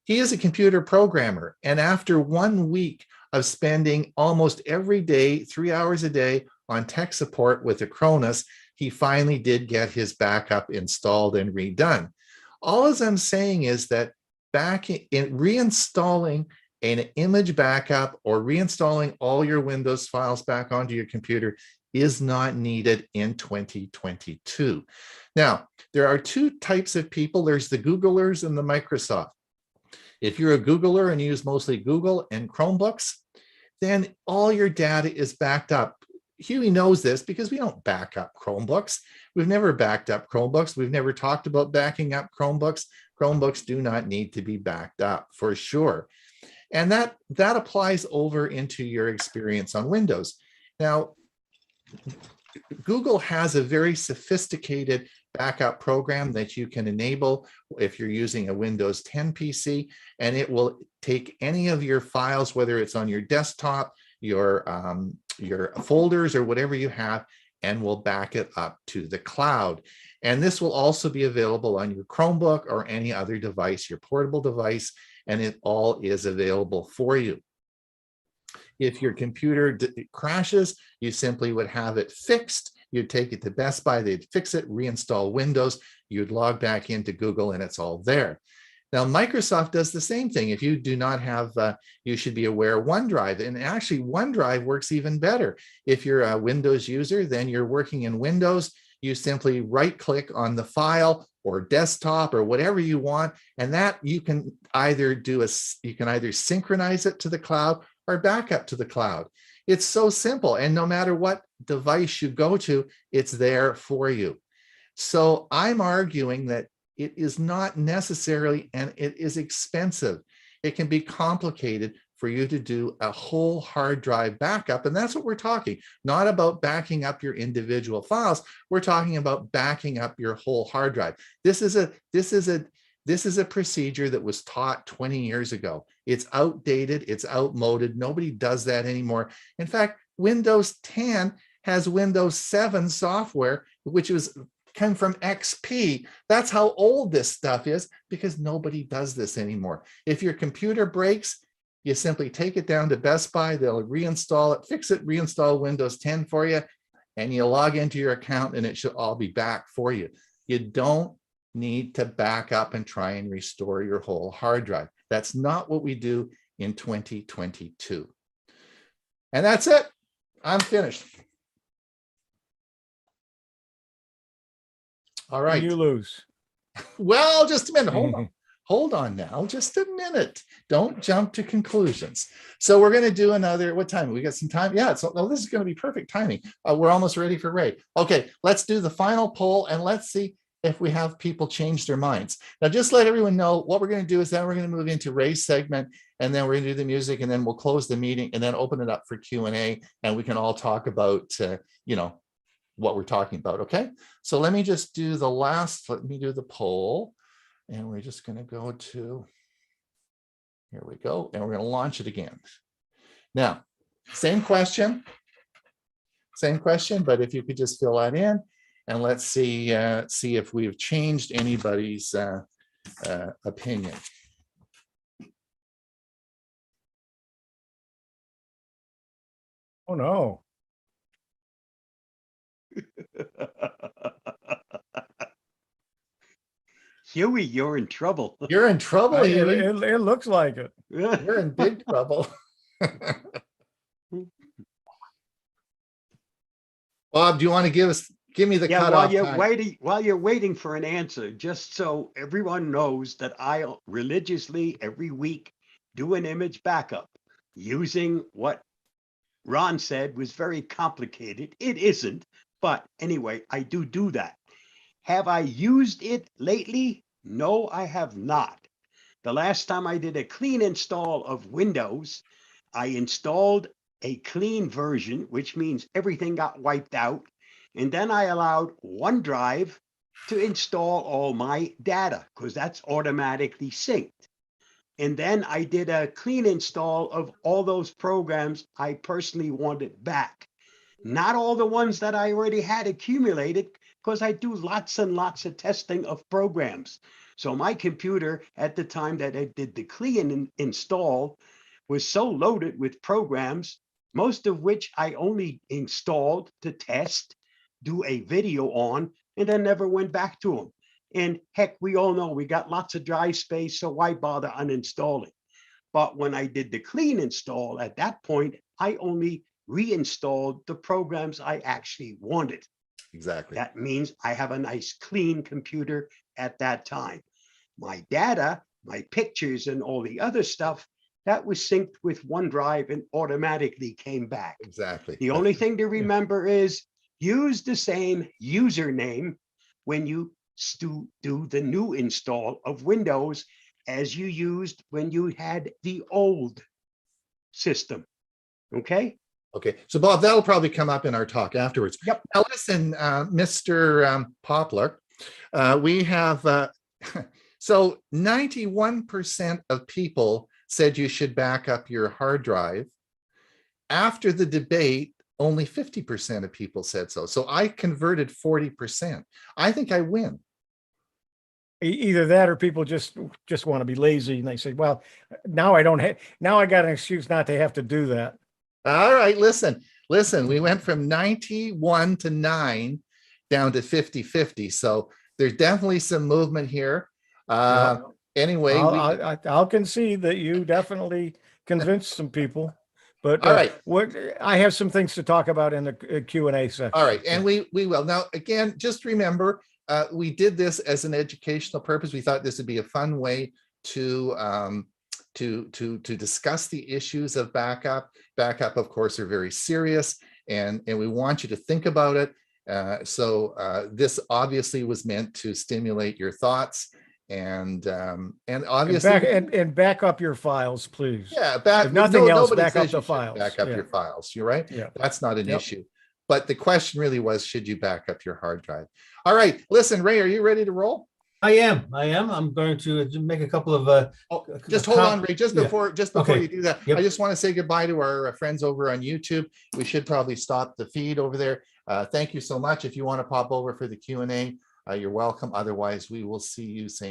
He is a computer programmer, and after 1 week of spending almost every day, 3 hours a day on tech support with Acronis, he finally did get his backup installed and redone. All as I'm saying is that reinstalling an image backup or reinstalling all your Windows files back onto your computer is not needed in 2022. Now, there are two types of people. There's the Googlers and the Microsoft. If you're a Googler and use mostly Google and Chromebooks, then all your data is backed up. Hewie knows this because we don't back up Chromebooks. We've never backed up Chromebooks. We've never talked about backing up Chromebooks. Chromebooks do not need to be backed up for sure. And that applies over into your experience on Windows. Now, Google has a very sophisticated backup program that you can enable if you're using a Windows 10 PC, and it will take any of your files, whether it's on your desktop, your folders, or whatever you have, and will back it up to the cloud. And this will also be available on your Chromebook or any other device, your portable device, and it all is available for you. If your computer crashes, you simply would have it fixed. You'd take it to Best Buy, they'd fix it, reinstall Windows, you'd log back into Google, and it's all there. Now, Microsoft does the same thing. If you do not have, you should be aware of OneDrive. And actually, OneDrive works even better. If you're a Windows user, then you're working in Windows, you simply right-click on the file or desktop or whatever you want, and that you can either synchronize it to the cloud or back up to the cloud. It's so simple, and no matter what device you go to, it's there for you. So I'm arguing that it is not necessarily, and it is expensive. It can be complicated for you to do a whole hard drive backup, and that's what we're talking. Not about backing up your individual files. We're talking about backing up your whole hard drive. This is a procedure that was taught 20 years ago. It's outdated, it's outmoded. Nobody does that anymore. In fact, Windows 10 has Windows 7 software, which came from XP. That's how old this stuff is, because nobody does this anymore. If your computer breaks, you simply take it down to Best Buy, they'll reinstall it, fix it, reinstall Windows 10 for you, and you log into your account and it should all be back for you. You don't need to back up and try and restore your whole hard drive. That's not what we do in 2022. And that's it. I'm finished. All right. You lose. Well, just a minute. Hold on. Hold on now. Just a minute. Don't jump to conclusions. So we're going to do another, what time? We got some time? Yeah, so this is going to be perfect timing. We're almost ready for Ray. Okay, let's do the final poll and let's see if we have people change their minds. Now, just let everyone know what we're going to do is then we're going to move into Ray's segment, and then we're going to do the music, and then we'll close the meeting and then open it up for Q&A, and we can all talk about, what we're talking about, okay? So let me just do let me do the poll, and we're just going to go to Here we go. And we're going to launch it again. Now, same question, but if you could just fill that in, and let's see if we've changed anybody's opinion. Oh no. Hewie, you're in trouble. You're in trouble, Hewie. It looks like it. You're in big trouble. Bob, do you want to give me the cutoff time? While you're waiting for an answer, just so everyone knows that I religiously every week do an image backup using what Ron said was very complicated. It isn't, but anyway, I do that. Have I used it lately? No, I have not. The last time I did a clean install of Windows, I installed a clean version, which means everything got wiped out. And then I allowed OneDrive to install all my data because that's automatically synced. And then I did a clean install of all those programs I personally wanted back. Not all the ones that I already had accumulated, because I do lots and lots of testing of programs. So my computer at the time that I did the clean install was so loaded with programs, most of which I only installed to test, do a video on, and then never went back to them. And heck, we all know we got lots of drive space, so why bother uninstalling? But when I did the clean install, at that point, I only reinstalled the programs I actually wanted. Exactly. That means I have a nice clean computer at that time. My data, my pictures and all the other stuff, that was synced with OneDrive and automatically came back. Exactly. The only thing to remember is use the same username when you do the new install of Windows as you used when you had the old system. Okay? Okay, so Bob, that'll probably come up in our talk afterwards. Yep. Now listen, Mr. Poplock, we have, so 91% of people said you should back up your hard drive. After the debate, only 50% of people said so. So I converted 40%. I think I win. Either that or people just want to be lazy and they say, well, now I got an excuse not to have to do that. All right, listen, we went from 91 to 9 down to 50-50. So there's definitely some movement here. Anyway, I'll concede that you definitely convinced some people. But all right, I have some things to talk about in the Q&A section. All right, and we will. Now, again, just remember, we did this as an educational purpose. We thought this would be a fun way to discuss the issues of backup. Backup, of course, are very serious, and we want you to think about it. So this obviously was meant to stimulate your thoughts, and obviously and back up your files, please. Yeah, if nothing else, back up the files. Back up your files. You're right. Yeah, that's not an issue. But the question really was, should you back up your hard drive? All right, listen, Ray, are you ready to roll? I am. I'm going to make a couple of. Just hold on, Ray. Just before you do that, I just want to say goodbye to our friends over on YouTube. We should probably stop the feed over there. Thank you so much. If you want to pop over for the Q&A, you're welcome. Otherwise, we will see you same